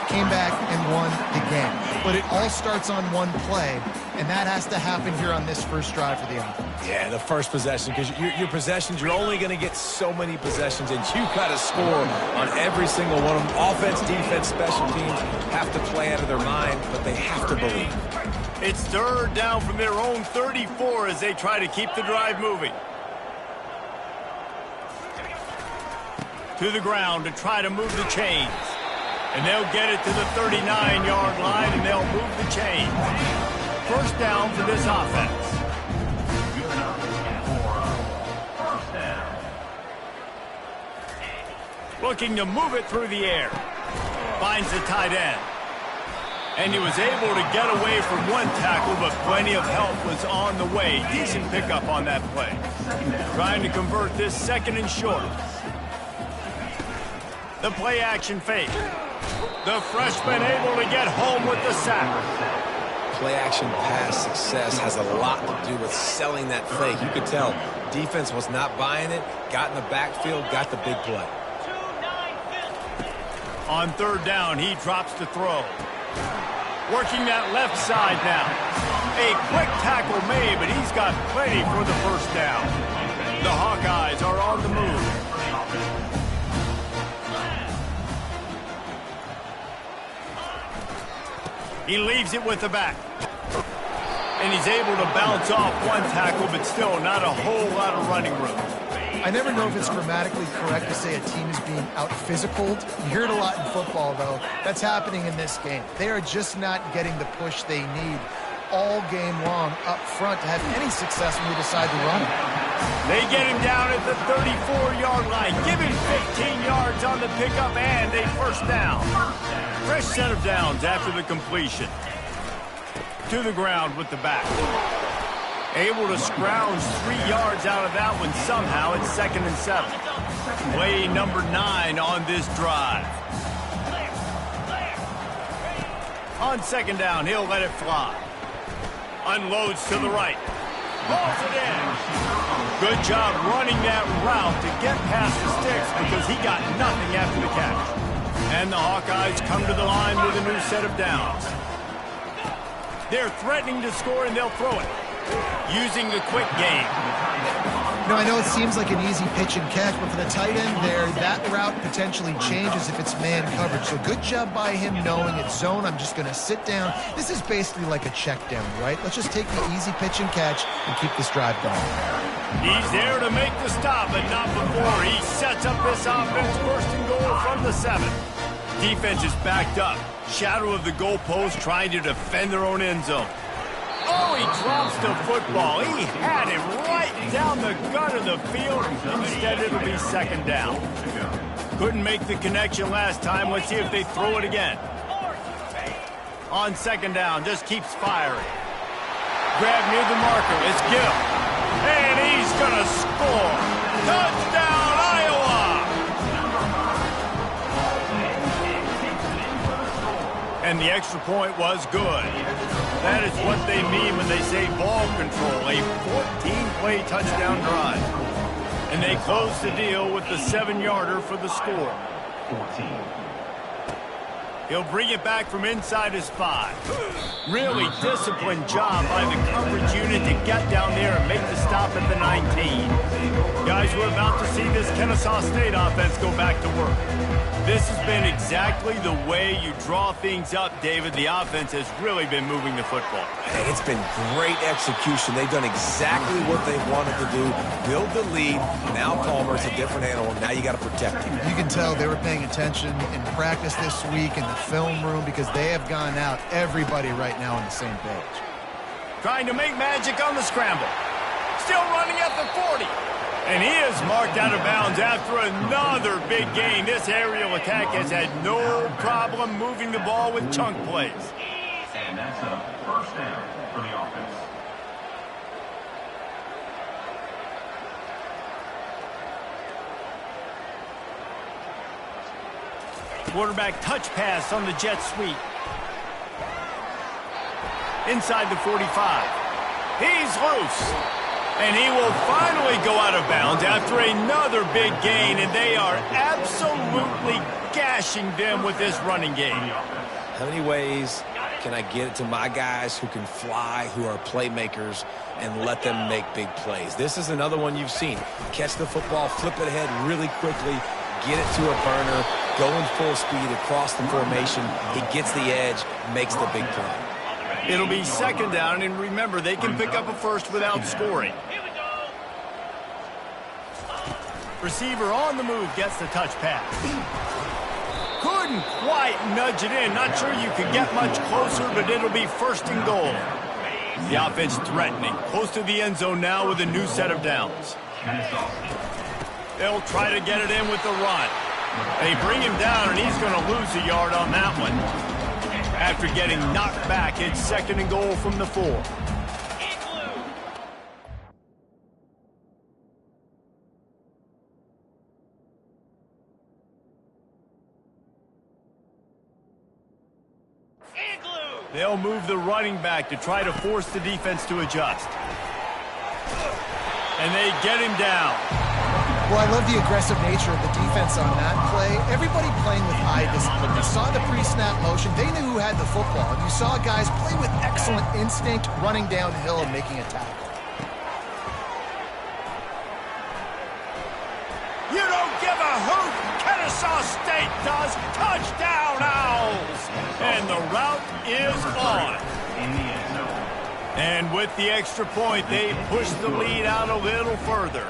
Came back and won the game. But it all starts on one play, and that has to happen here on this first drive for the offense. Yeah, the first possession, because your possessions, you're only going to get so many possessions, and you've got to score on every single one of them. Offense, defense, special teams have to play out of their mind, but they have to believe. It's 3rd down from their own 34 as they try to keep the drive moving. To the ground to try to move the chains. And they'll get it to the 39-yard line, and they'll move the chains. First down for this offense. Good enough for first down. Looking to move it through the air. Finds the tight end. And he was able to get away from one tackle, but plenty of help was on the way. Decent pickup on that play. Trying to convert this second and short. The play action fake. The freshman able to get home with the sack. Play action pass success has a lot to do with selling that fake. You could tell defense was not buying it, got in the backfield, got the big play. On third down, he drops the throw. Working that left side now. A quick tackle made, but he's got plenty for the first down. The Hawkeyes are on the move. He leaves it with the back. And he's able to bounce off one tackle, but still not a whole lot of running room. I never know if it's grammatically correct to say a team is being out-physicaled. You hear it a lot in football, though. That's happening in this game. They are just not getting the push they need all game long up front to have any success when they decide to run it. They get him down at the 34-yard line. Give him 15 yards on the pickup and a first down. Fresh set of downs after the completion. To the ground with the back. Able to scrounge 3 yards out of that one somehow. It's 2nd and 7. Play number 9 on this drive. On second down, he'll let it fly. Unloads to the right. Pulls it in. Good job running that route to get past the sticks because he got nothing after the catch. And the Hawkeyes come to the line with a new set of downs. They're threatening to score, and they'll throw it. Using the quick game. You know, I know it seems like an easy pitch and catch, but for the tight end there, that route potentially changes if it's man coverage. So good job by him knowing it's zone. I'm just going to sit down. This is basically like a check down, right? Let's just take the easy pitch and catch and keep this drive going. He's there to make the stop, but not before. He sets up this offense first and goal from the 7. Defense is backed up. Shadow of the goalpost trying to defend their own end zone. Oh, he drops the football. He had him right down the gut of the field. Instead, it'll be second down. Couldn't make the connection last time. Let's see if they throw it again. On second down, just keeps firing. Grab near the marker. It's Gill. And he's going to score. Touchdown, Iowa! And the extra point was good. That is what they mean when they say ball control, a 14-play touchdown drive. And they close the deal with the 7-yarder for the score. 14. He'll bring it back from inside his 5. Really disciplined job by the coverage unit to get down there and make the stop at the 19. Guys, we're about to see this Kennesaw State offense go back to work. This has been exactly the way you draw things up, David. The offense has really been moving the football. Hey, it's been great execution. They've done exactly what they wanted to do. Build the lead. Now Palmer's a different animal. Now you got to protect him. You can tell they were paying attention in practice this week in the film room because they have gone out, everybody right now on the same page. Trying to make magic on the scramble. Still running at the 40. And he is marked out of bounds after another big gain. This aerial attack has had no problem moving the ball with chunk plays. And that's a first down for the offense. Quarterback touch pass on the jet sweep. Inside the 45. He's loose. And he will finally go out of bounds after another big gain, and they are absolutely gashing them with this running game. How many ways can I get it to my guys who can fly, who are playmakers, and let them make big plays? This is another one you've seen. Catch the football, flip it ahead really quickly, get it to a burner, going full speed across the formation. He gets the edge, makes the big play. It'll be second down, and remember, they can pick up a first without scoring. Receiver on the move gets the touch pass. Couldn't quite nudge it in. Not sure you could get much closer, but it'll be first and goal. The offense threatening. Close to the end zone now with a new set of downs. They'll try to get it in with the run. They bring him down, and he's going to lose a yard on that one. After getting knocked back, it's second and goal from the 4. They'll move the running back to try to force the defense to adjust. And they get him down. Well, I love the aggressive nature of the defense on that play. Everybody playing with eye discipline. They saw the pre-snap motion. They knew who had the football. And you saw guys play with excellent instinct, running downhill and making a tackle. You don't give a hoot. Kennesaw State does. Touchdown, Owls. And the route is on. And with the extra point, they push the lead out a little further.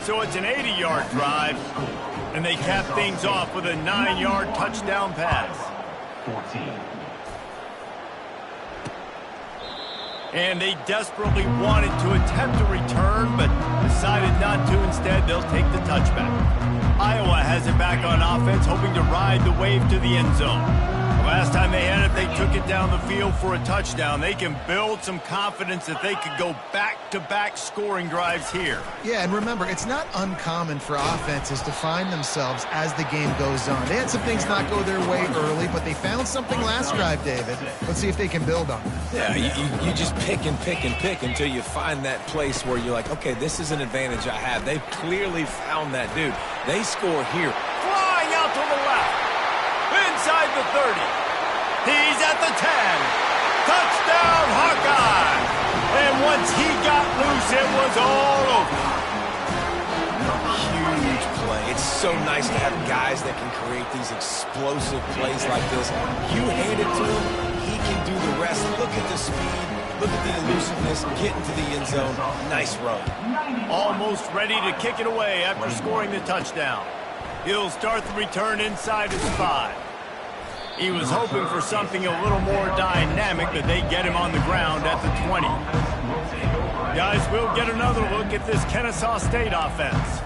So it's an 80-yard drive, and they cap things off with a 9-yard touchdown pass. 14. And they desperately wanted to attempt a return, but decided not to. Instead, they'll take the touchback. Iowa has it back on offense, hoping to ride the wave to the end zone. The last time they had it, they took it down the field for a touchdown. They can build some confidence that they could go back-to-back scoring drives here. Yeah, and remember, it's not uncommon for offenses to find themselves as the game goes on. They had some things not go their way early, but they found something last drive, David. Let's see if they can build on it. Yeah, you just pick and pick and pick until you find that place where you're like, okay, this is an advantage I have. They've clearly found that dude. They score here. Flying out to the left. Inside the 30. He's at the 10. Touchdown, Hawkeye. And once he got loose, it was all over. Huge play. It's so nice to have guys that can create these explosive plays like this. You hand it to him, he can do the rest. Look at the speed. Look at the elusiveness. Get into the end zone. Nice run. Almost ready to kick it away after scoring the touchdown. He'll start the return inside his 5. He was hoping for something a little more dynamic, but they get him on the ground at the 20. Guys, we'll get another look at this Kennesaw State offense.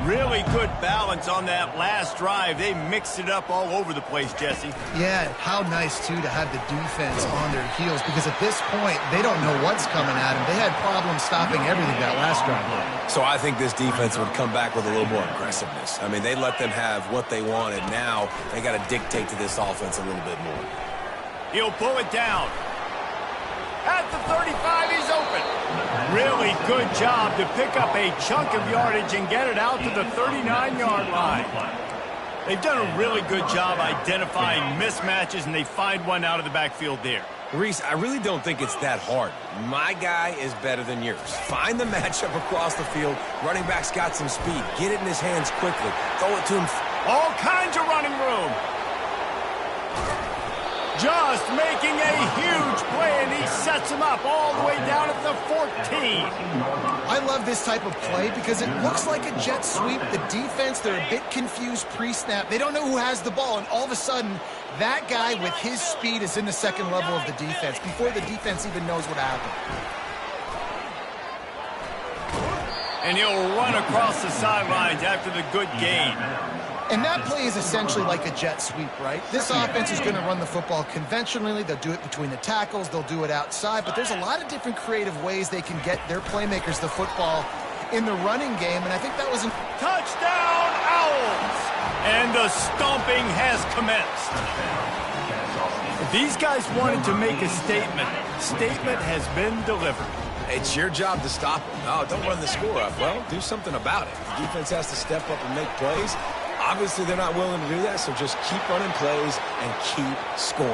Really good balance on that last drive. They mixed it up all over the place, Jesse. Yeah, how nice, too, to have the defense on their heels, because at this point, they don't know what's coming at them. They had problems stopping everything that last drive. So I think this defense would come back with a little more aggressiveness. I mean, they let them have what they wanted. Now they got to dictate to this offense a little bit more. He'll pull it down. At the 35, he's open. Really good job to pick up a chunk of yardage and get it out to the 39-yard line. They've done a really good job identifying mismatches, and they find one out of the backfield there. Reese, I really don't think it's that hard. My guy is better than yours. Find the matchup across the field. Running back's got some speed. Get it in his hands quickly. Throw it to him. All kinds of running room. Just making a huge play, and he sets him up all the way down at the 14. I love this type of play because it looks like a jet sweep. The defense, they're a bit confused pre-snap. They don't know who has the ball, and all of a sudden, that guy with his speed is in the second level of the defense before the defense even knows what happened. And he'll run across the sidelines after the good gain. And that play is essentially like a jet sweep, right? This offense is going to run the football conventionally. They'll do it between the tackles. They'll do it outside. But there's a lot of different creative ways they can get their playmakers the football in the running game. And I think that was a touchdown, Owls! And the stomping has commenced. If these guys wanted to make a statement has been delivered. It's your job to stop them. No, don't run the score up. Well, do something about it. The defense has to step up and make plays. Obviously, they're not willing to do that, so just keep running plays and keep scoring.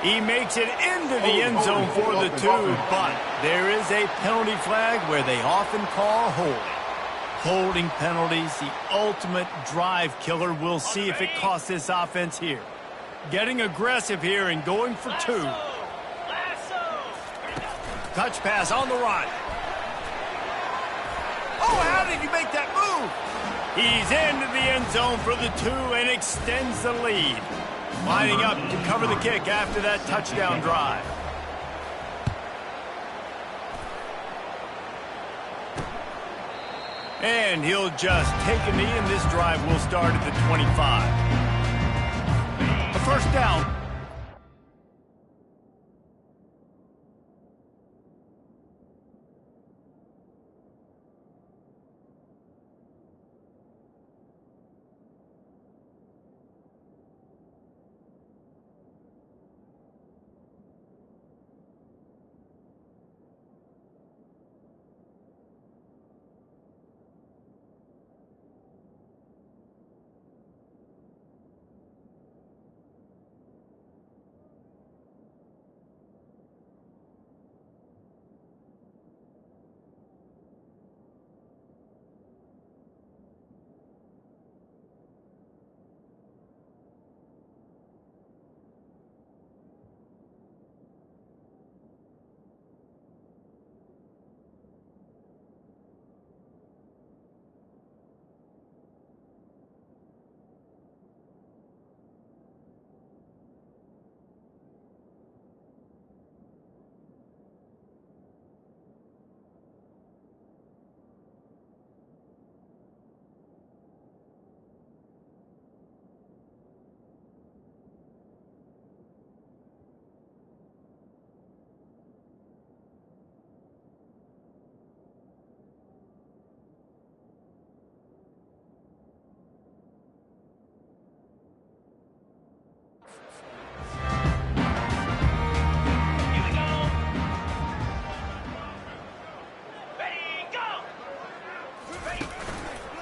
He makes it into the end zone for the 2, but there is a penalty flag where they often call holding. Holding penalties, the ultimate drive killer. We'll see if it costs this offense here. Getting aggressive here and going for 2. Touch pass on the run. Oh, how did you make that move? He's into the end zone for the 2 and extends the lead. Lining up to cover the kick after that touchdown drive. And he'll just take a knee, and this drive will start at the 25. A first down.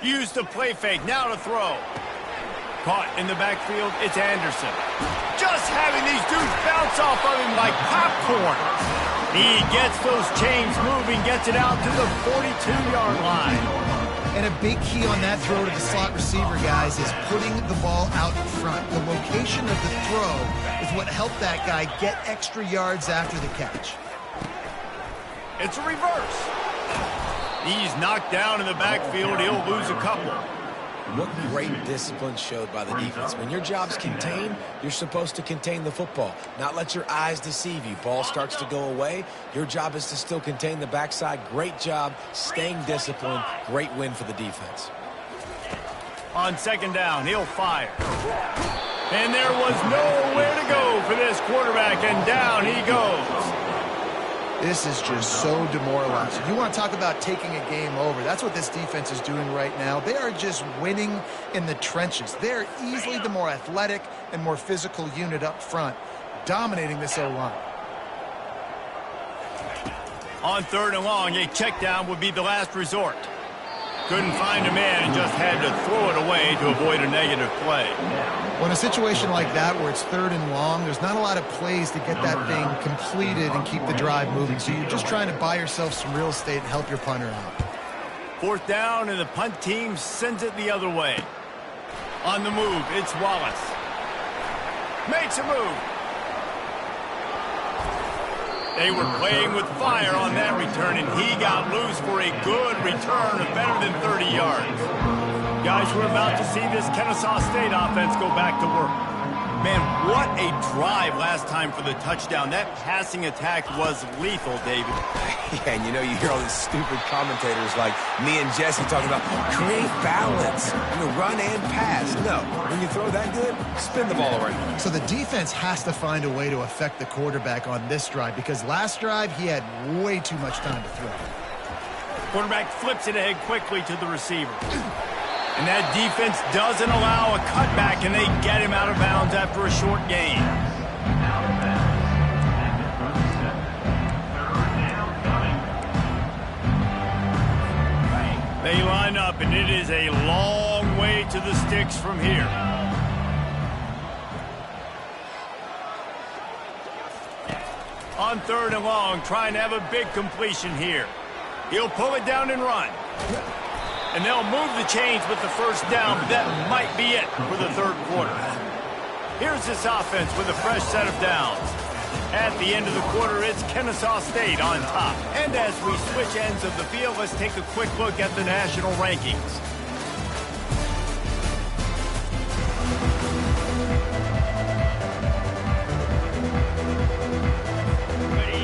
Use the play fake, now to throw. Caught in the backfield, it's Anderson. Just having these dudes bounce off of him like popcorn. He gets those chains moving, gets it out to the 42-yard line. And a big key on that throw to the slot receiver, guys, is putting the ball out in front. The location of the throw is what helped that guy get extra yards after the catch. It's a reverse. He's knocked down in the backfield. He'll lose a couple. What great discipline showed by the defense. When your job's contained, you're supposed to contain the football, not let your eyes deceive you. Ball starts to go away. Your job is to still contain the backside. Great job staying disciplined. Great win for the defense. On second down, he'll fire. And there was nowhere to go for this quarterback, and down he goes. This is just so demoralizing. You want to talk about taking a game over. That's what this defense is doing right now. They are just winning in the trenches. They're easily the more athletic and more physical unit up front, dominating this O-line. On third and long, a check down would be the last resort. Couldn't find a man and just had to throw it away to avoid a negative play. Well, in a situation like that where it's third and long, there's not a lot of plays to get that thing completed and keep the drive moving. So you're just trying to buy yourself some real estate and help your punter out. Fourth down, and the punt team sends it the other way. On the move, it's Wallace. Makes a move. They were playing with fire on that return, and he got loose for a good return of better than 30 yards. Guys, we're about to see this Kennesaw State offense go back to work. Man, what a drive last time for the touchdown. That passing attack was lethal, David. Yeah, and you know, you hear all these stupid commentators like me and Jesse talking about create balance, run and pass. No, when you throw that good, spin the ball around. So the defense has to find a way to affect the quarterback on this drive, because last drive he had way too much time to throw. Quarterback flips it ahead quickly to the receiver. And that defense doesn't allow a cutback, and they get him out of bounds after a short gain. They line up, and it is a long way to the sticks from here. On third and long, trying to have a big completion here. He'll pull it down and run. And they'll move the chains with the first down, but that might be it for the third quarter. Here's this offense with a fresh set of downs. At the end of the quarter, it's Kennesaw State on top. And as we switch ends of the field, let's take a quick look at the national rankings.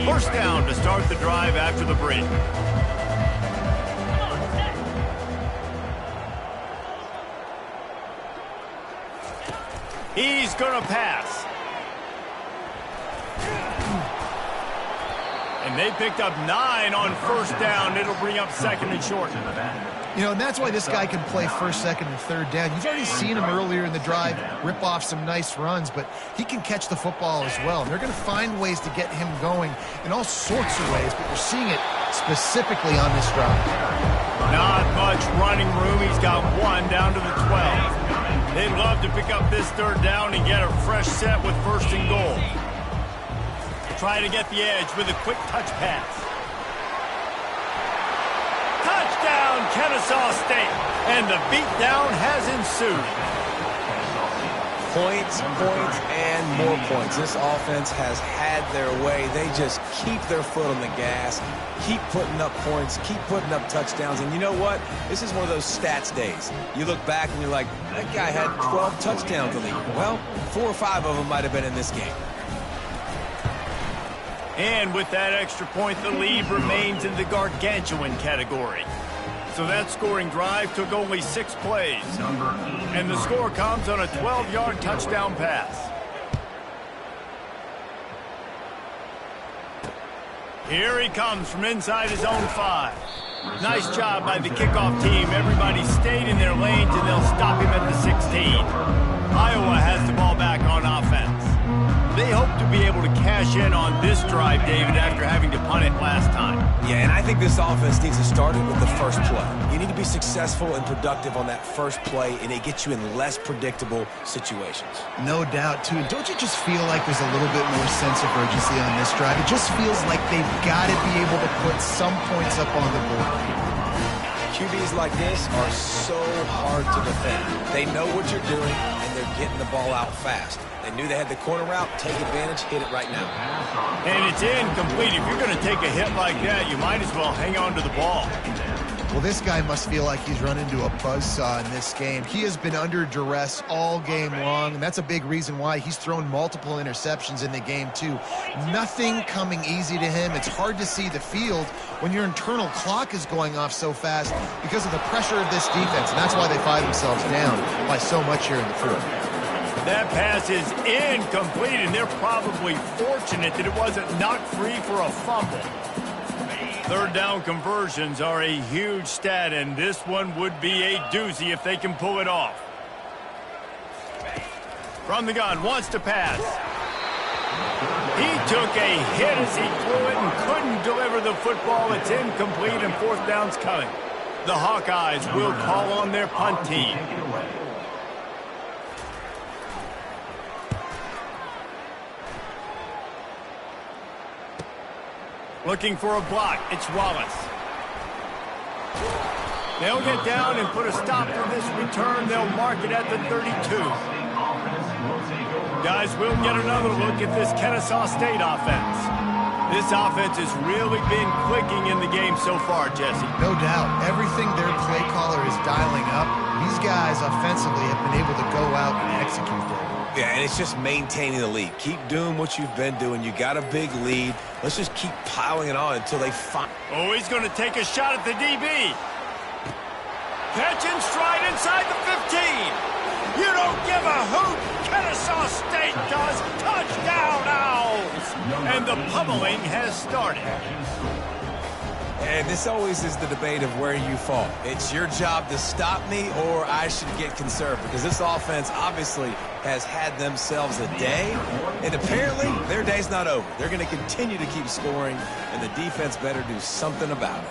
First down to start the drive after the break. He's going to pass. And they picked up 9 on first down. It'll bring up second and short. You know, and that's why this guy can play first, second, and third down. You've already seen him earlier in the drive rip off some nice runs, but he can catch the football as well. And they're going to find ways to get him going in all sorts of ways, but we're seeing it specifically on this drive. Not much running room. He's got 1 down to the 12. They'd love to pick up this third down and get a fresh set with first and goal. Try to get the edge with a quick touch pass. Touchdown, Kennesaw State. And the beatdown has ensued. Points, and more points. This offense has had their way. They just keep their foot on the gas, keep putting up points, keep putting up touchdowns. And you know what? This is one of those stats days. You look back and you're like, that guy had 12 touchdowns in the league. Well, 4 or 5 of them might have been in this game. And with that extra point, the lead remains in the gargantuan category. So that scoring drive took only 6 plays. And the score comes on a 12-yard touchdown pass. Here he comes from inside his own 5. Nice job by the kickoff team. Everybody stayed in their lanes, and they'll stop him at the 16. Iowa has the ball back on offense. They hope to be able to cash in on this drive, David, after having to punt it last time. Yeah, and I think this offense needs to start it with the first play. You need to be successful and productive on that first play, and it gets you in less predictable situations. No doubt, too. Don't you just feel like there's a little bit more sense of urgency on this drive? It just feels like they've got to be able to put some points up on the board. QBs like this are so hard to defend. They know what you're doing, and they're getting the ball out fast. They knew they had the corner route. Take advantage. Hit it right now. And it's incomplete. If you're going to take a hit like that, you might as well hang on to the ball. Well, this guy must feel like he's run into a buzzsaw in this game. He has been under duress all game long, and that's a big reason why he's thrown multiple interceptions in the game, too. Nothing coming easy to him. It's hard to see the field when your internal clock is going off so fast because of the pressure of this defense, and that's why they find themselves down by so much here in the fourth. That pass is incomplete, and they're probably fortunate that it wasn't knocked free for a fumble. Third down conversions are a huge stat, and this one would be a doozy if they can pull it off. From the gun, wants to pass. He took a hit as he threw it and couldn't deliver the football. It's incomplete, and fourth down's coming. The Hawkeyes will call on their punt team. Looking for a block. It's Wallace. They'll get down and put a stop to this return. They'll mark it at the 32. Guys, we'll get another look at this Kennesaw State offense. This offense has really been clicking in the game so far, Jesse. No doubt. Everything their play caller is dialing up, these guys offensively have been able to go out and execute that. Yeah, and it's just maintaining the lead. Keep doing what you've been doing. You got a big lead. Let's just keep piling it on until they find... Oh, he's going to take a shot at the DB. Catch and stride inside the 15. You don't give a hoot. Kennesaw State does. Touchdown, Owls. And the pummeling has started. And this always is the debate of where you fall. It's your job to stop me, or I should get conservative, because this offense obviously has had themselves a day, and apparently their day's not over. They're going to continue to keep scoring, and the defense better do something about it.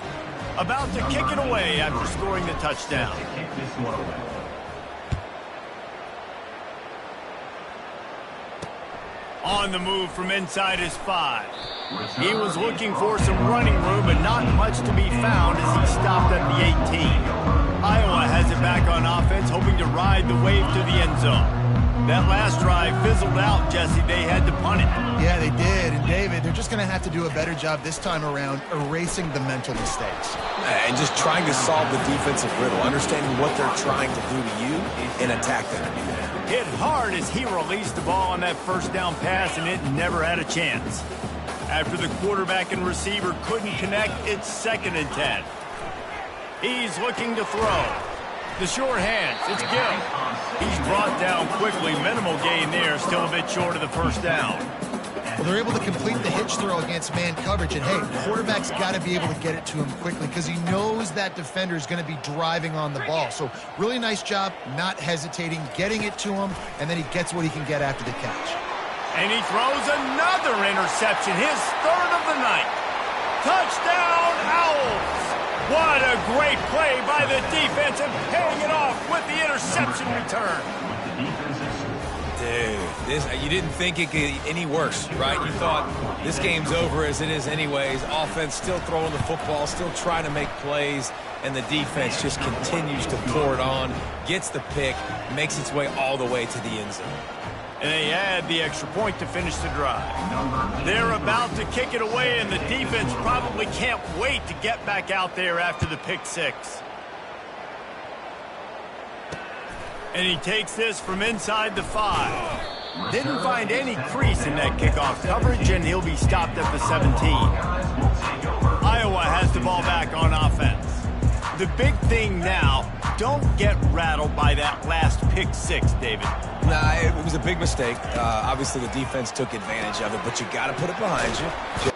About to kick it away after scoring the touchdown. On the move from inside his 5. He was looking for some running room, but not much to be found as he stopped at the 18. Iowa has it back on offense, hoping to ride the wave to the end zone. That last drive fizzled out, Jesse. They had to punt it. Yeah, they did. And, David, they're just going to have to do a better job this time around erasing the mental mistakes. And just trying to solve the defensive riddle, understanding what they're trying to do to you and attack them. Hit hard as he released the ball on that first down pass, and it never had a chance. After the quarterback and receiver couldn't connect, it's 2nd and 10. He's looking to throw. The short hands, it's Gill. He's brought down quickly. Minimal gain there, still a bit short of the first down. Well, they're able to complete the hitch throw against man coverage. And, hey, quarterback's got to be able to get it to him quickly because he knows that defender is going to be driving on the ball. So really nice job, not hesitating, getting it to him, and then he gets what he can get after the catch. And he throws another interception, his 3rd of the night. Touchdown, Owls! What a great play by the defense and paying it off with the interception return. Dude, you didn't think it could get any worse, right? You thought this game's over as it is anyways. Offense still throwing the football, still trying to make plays, and the defense just continues to pour it on, gets the pick, makes its way all the way to the end zone. And they add the extra point to finish the drive. They're about to kick it away, and the defense probably can't wait to get back out there after the pick 6. And he takes this from inside the 5. Didn't find any crease in that kickoff coverage, and he'll be stopped at the 17. Iowa has the ball back on offense. The big thing now, don't get rattled by that last pick 6, David. Nah, it was a big mistake. Obviously, the defense took advantage of it, but you got to put it behind you.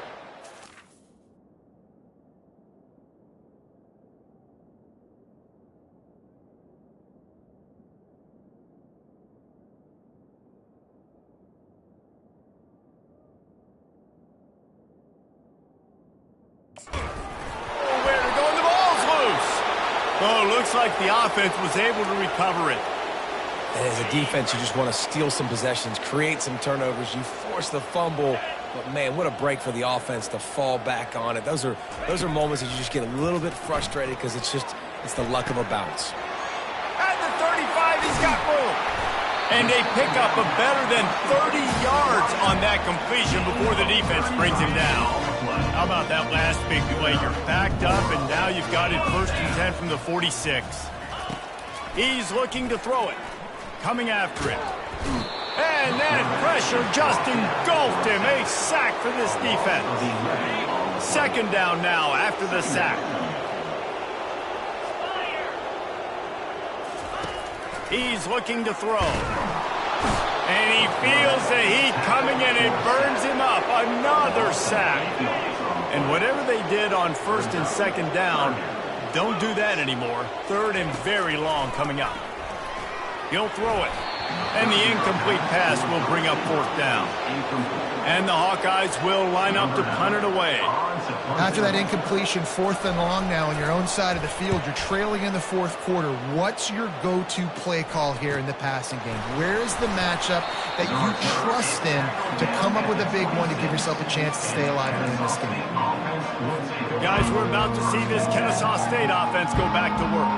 Oh, looks like the offense was able to recover it. And as a defense, you just want to steal some possessions, create some turnovers. You force the fumble. But, man, what a break for the offense to fall back on it. Those are moments that you just get a little bit frustrated because it's the luck of a bounce. At the 35, he's got room. And they pick up a better than 30 yards on that completion before the defense brings him down. How about that last big play? You're backed up, and now you've got it 1st and 10 from the 46. He's looking to throw it. Coming after it. And that pressure just engulfed him. A sack for this defense. 2nd down now after the sack. He's looking to throw. And he feels the heat coming in and burns him up. Another sack. And whatever they did on 1st and 2nd down, don't do that anymore. 3rd and very long coming up. He'll throw it. And the incomplete pass will bring up 4th down. And the Hawkeyes will line up to punt it away. After that incompletion, 4th and long now on your own side of the field, you're trailing in the 4th quarter. What's your go-to play call here in the passing game? Where is the matchup that you trust in to come up with a big one to give yourself a chance to stay alive and win this game? Guys, we're about to see this Kennesaw State offense go back to work.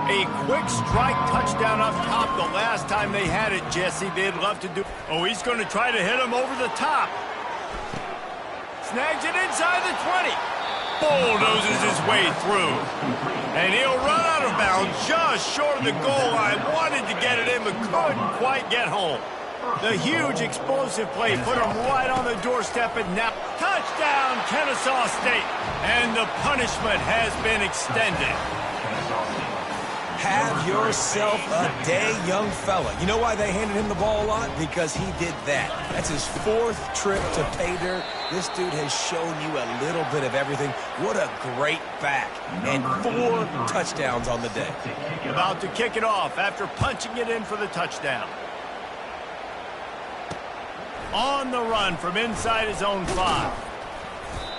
A quick strike touchdown up top the last time they had it, Jesse. They'd love to do. Oh, he's going to try to hit him over the top. Snags it inside the 20. Bulldozes his way through. And he'll run out of bounds just short of the goal line. Wanted to get it in, but couldn't quite get home. The huge explosive play put him right on the doorstep, and now touchdown, Kennesaw State. And the punishment has been extended. Have yourself a day, young fella. You know why they handed him the ball a lot? Because he did that. That's his 4th trip to pay dirt. This dude has shown you a little bit of everything. What a great back. And 4 touchdowns on the day. About to kick it off after punching it in for the touchdown. On the run from inside his own 5.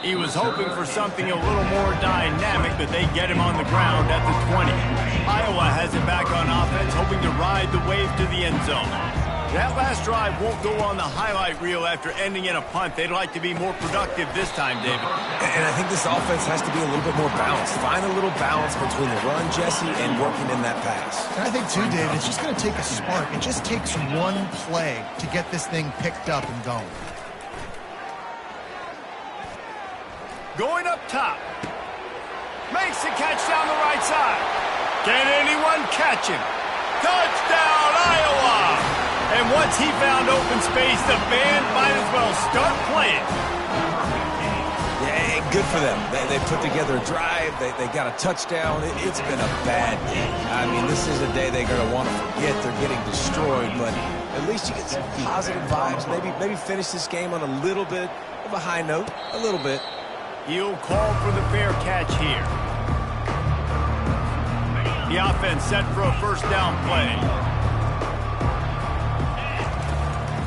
He was hoping for something a little more dynamic, but they get him on the ground at the 20. Iowa has it back on offense, hoping to ride the wave to the end zone. That last drive won't go on the highlight reel after ending in a punt. They'd like to be more productive this time, David. And I think this offense has to be a little bit more balanced. Find a little balance between the run, Jesse, and working in that pass. And I think, too, David, it's just going to take a spark. It just takes one play to get this thing picked up and going. Going up top. Makes the catch down the right side. Can anyone catch him? Touchdown, Iowa! And once he found open space, the band might as well start playing. Yeah, good for them. They put together a drive. They got a touchdown. It's been a bad day. I mean, this is a day they're going to want to forget. They're getting destroyed, but at least you get some positive vibes. Maybe finish this game on a little bit of a high note. A little bit. He'll call for the fair catch here. The offense set for a first down play.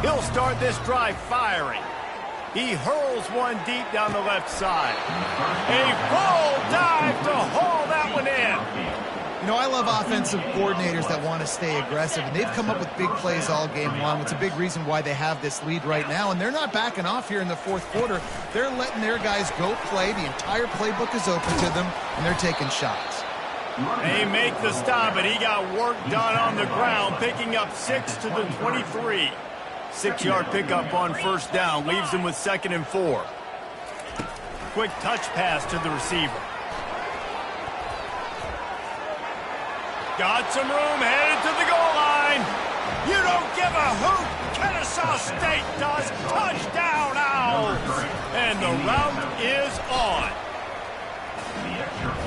He'll start this drive firing. He hurls one deep down the left side. A full dive to haul that one in. You know, I love offensive coordinators that want to stay aggressive, and they've come up with big plays all game long. It's a big reason why they have this lead right now, and they're not backing off here in the fourth quarter. They're letting their guys go play. The entire playbook is open to them, and they're taking shots. They make the stop, but he got work done on the ground, picking up 6 to the 23. 6-yard pickup on first down, leaves them with 2nd and 4. Quick touch pass to the receiver. Got some room, headed to the goal line. You don't give a hoot. Kennesaw State does. Touchdown, Owls. And the route is on.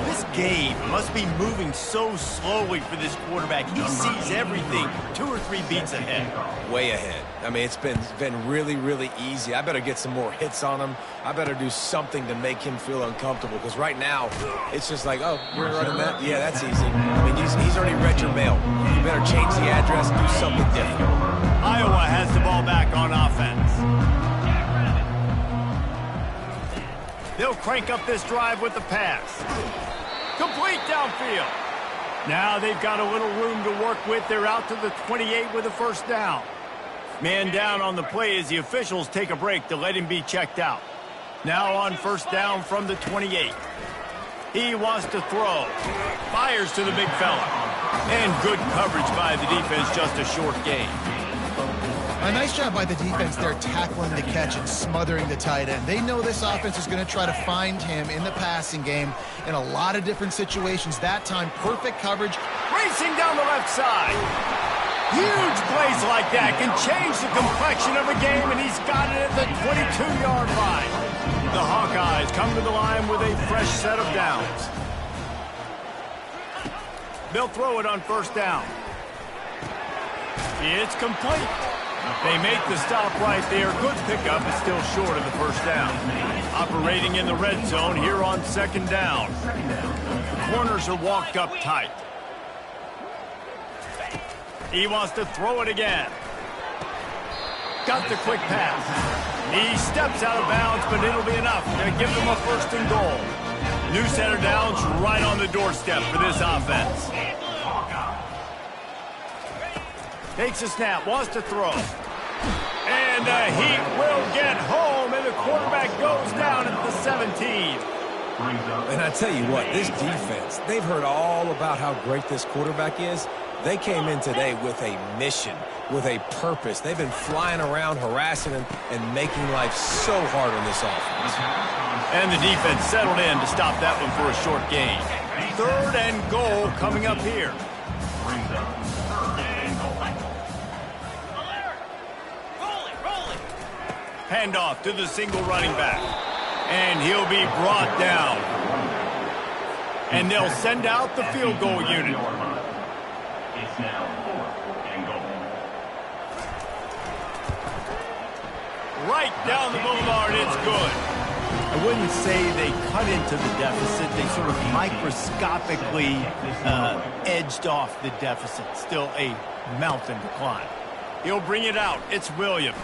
This game must be moving so slowly for this quarterback. He sees everything 2 or 3 beats ahead. Way ahead. I mean, it's been really, really easy. I better get some more hits on him. I better do something to make him feel uncomfortable, because right now it's just like, oh, you're running that? Yeah, that's easy. I mean, he's already read your mail. You better change the address, do something different. Iowa has the ball back on offense. They'll crank up this drive with the pass. Complete downfield. Now they've got a little room to work with. They're out to the 28 with a first down. Man down on the play as the officials take a break to let him be checked out. Now on first down from the 28. He wants to throw. Fires to the big fella. And good coverage by the defense, just a short gain. A nice job by the defense there, tackling the catch and smothering the tight end. They know this offense is going to try to find him in the passing game in a lot of different situations. That time, perfect coverage. Racing down the left side. Huge plays like that can change the complexion of a game, and he's got it at the 22-yard line. The Hawkeyes come to the line with a fresh set of downs. They'll throw it on first down. It's complete. They make the stop right there. Good pickup, but still short of the first down. Operating in the red zone here on second down. The corners are walked up tight. He wants to throw it again. Got the quick pass. He steps out of bounds, but it'll be enough to give them a first and goal. New set of downs right on the doorstep for this offense. Takes a snap, wants to throw. And he will get home, and the quarterback goes down at the 17. And I tell you what, this defense, they've heard all about how great this quarterback is. They came in today with a mission, with a purpose. They've been flying around, harassing him, and making life so hard on this offense. And the defense settled in to stop that one for a short gain. 3rd and goal coming up here. Handoff to the single running back. And he'll be brought down. And they'll send out the field goal unit. It's now 4th and goal. Right down the boulevard, it's good. I wouldn't say they cut into the deficit. They sort of microscopically edged off the deficit. Still a mountain to climb. He'll bring it out. It's Williams.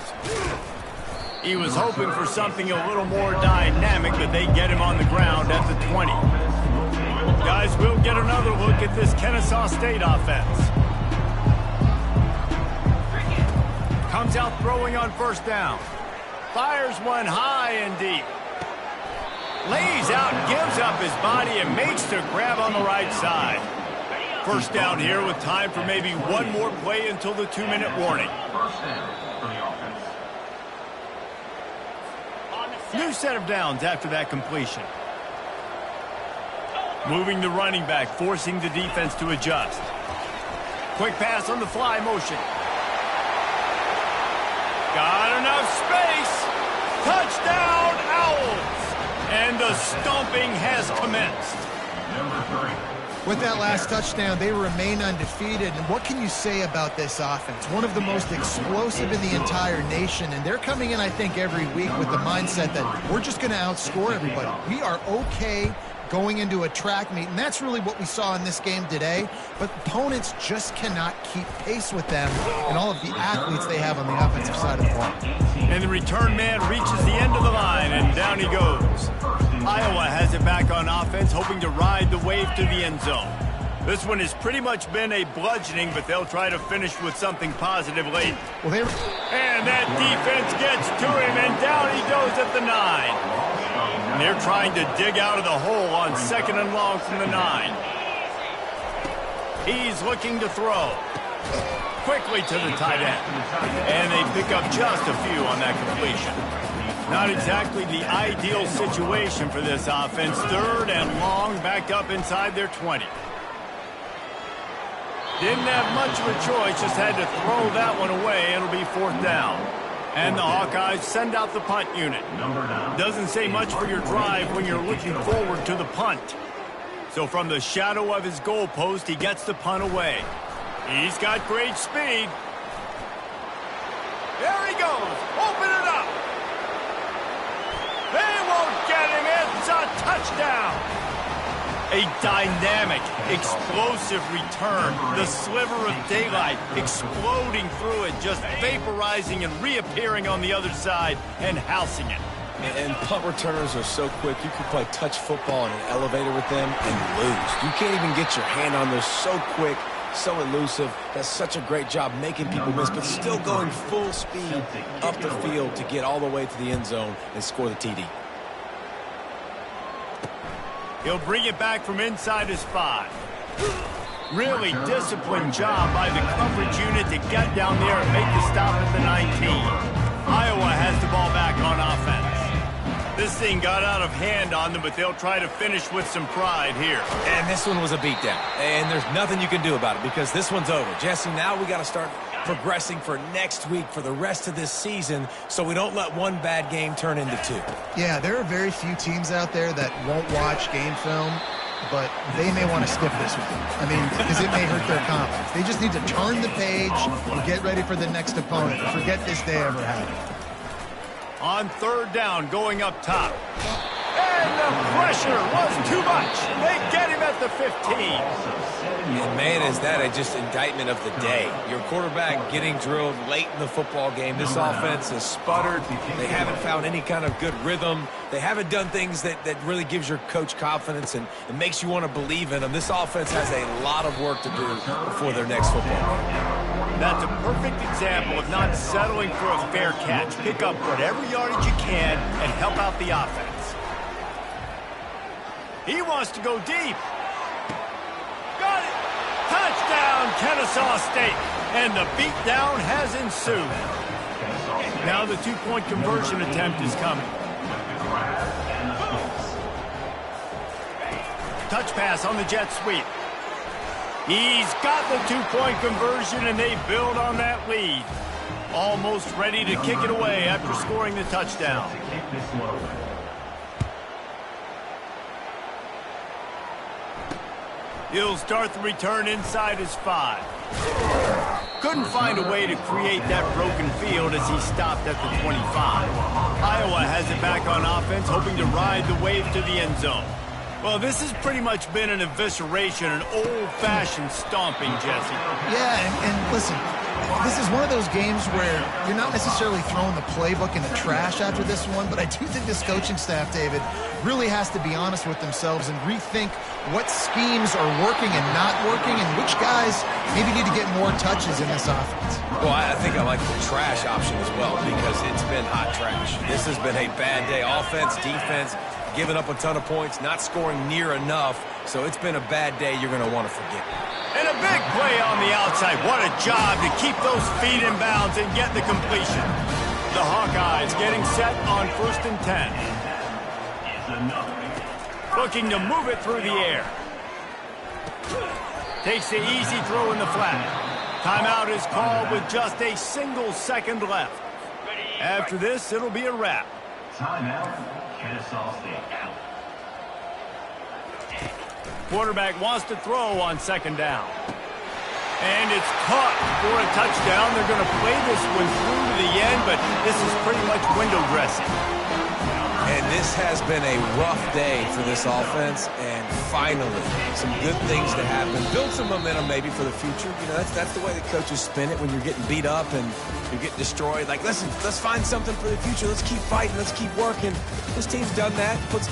He was hoping for something a little more dynamic, but they get him on the ground at the 20. Guys, we'll get another look at this Kennesaw State offense. Starts out throwing on first down. Fires one high and deep. Lays out, gives up his body, and makes the grab on the right side. First down here with time for maybe one more play until the 2-minute warning. First down for the offense. New set of downs after that completion. Moving the running back, forcing the defense to adjust. Quick pass on the fly motion. Got enough space. Touchdown, Owls. And the stomping has commenced. Number 3. With that last touchdown, they remain undefeated. And what can you say about this offense? One of the most explosive in the entire nation. And they're coming in, I think, every week with the mindset that we're just going to outscore everybody. We are okay going into a track meet, and that's really what we saw in this game today. But opponents just cannot keep pace with them and all of the athletes they have on the offensive side of the ball. And the return man reaches the end of the line, and down he goes. Iowa has it back on offense, hoping to ride the wave to the end zone. This one has pretty much been a bludgeoning, but they'll try to finish with something positive late. And that defense gets to him, and down he goes at the 9. And they're trying to dig out of the hole on 2nd and long from the 9. He's looking to throw. Quickly to the tight end. And they pick up just a few on that completion. Not exactly the ideal situation for this offense. 3rd and long, backed up inside their 20. Didn't have much of a choice, just had to throw that one away. It'll be 4th down. And the Hawkeyes send out the punt unit. Doesn't say much for your drive when you're looking forward to the punt. So from the shadow of his goalpost, he gets the punt away. He's got great speed. There he goes. Open it up. They won't get him. It's a touchdown. A dynamic, explosive return. The sliver of daylight exploding through it, just vaporizing and reappearing on the other side and housing it. And punt returners are so quick. You can play touch football in an elevator with them and lose. You can't even get your hand on those. So quick, so elusive. Does such a great job making people miss, but still going full speed up the field to get all the way to the end zone and score the TD. He'll bring it back from inside his 5. Really disciplined job by the coverage unit to get down there and make the stop at the 19. Iowa has the ball back on offense. This thing got out of hand on them, but they'll try to finish with some pride here. And this one was a beatdown. And there's nothing you can do about it because this one's over. Jesse, now we got to start progressing for next week for the rest of this season so we don't let one bad game turn into 2. Yeah, there are very few teams out there that won't watch game film, but they may want to skip this one. I mean, because it may hurt their confidence. They just need to turn the page and get ready for the next opponent. Forget this day ever happened. On 3rd down, going up top. And the pressure was too much. They get him at the 15. And man, is that just indictment of the day. Your quarterback getting drilled late in the football game. This offense has sputtered. They haven't found any kind of good rhythm. They haven't done things that really gives your coach confidence and makes you want to believe in them. This offense has a lot of work to do before their next football game. That's a perfect example of not settling for a fair catch. Pick up whatever yardage you can and help out the offense. He wants to go deep. Got it. Touchdown, Kennesaw State. And the beatdown has ensued. Now the 2-point conversion attempt is coming. Touch pass on the jet sweep. He's got the 2-point conversion, and they build on that lead. Almost ready to kick it away after scoring the touchdown. He'll start the return inside his 5. Couldn't find a way to create that broken field as he stopped at the 25. Iowa has it back on offense, hoping to ride the wave to the end zone. Well, this has pretty much been an evisceration, an old-fashioned stomping, Jesse. Yeah, and listen, This is one of those games where you're not necessarily throwing the playbook in the trash after this one, but I do think this coaching staff, David, really has to be honest with themselves and rethink what schemes are working and not working and which guys maybe need to get more touches in this offense. Well, I think I like the trash option as well because it's been hot trash. This has been a bad day. Offense, defense, giving up a ton of points, not scoring near enough. So it's been a bad day you're going to want to forget. And a big play on the outside. What a job to keep those feet in bounds and get the completion. The Hawkeyes getting set on 1st and 10. Looking to move it through the air. Takes the easy throw in the flat. Timeout is called with just a single second left. After this, it'll be a wrap. Timeout, Kennesaw State out. Quarterback wants to throw on 2nd down. And it's caught for a touchdown. They're going to play this one through to the end, but this is pretty much window dressing. And this has been a rough day for this offense, and finally, some good things to happen. Build some momentum maybe for the future. You know, that's the way the coaches spin it when you're getting beat up and you're getting destroyed. Like, listen, let's find something for the future. Let's keep fighting. Let's keep working. This team's done that. Puts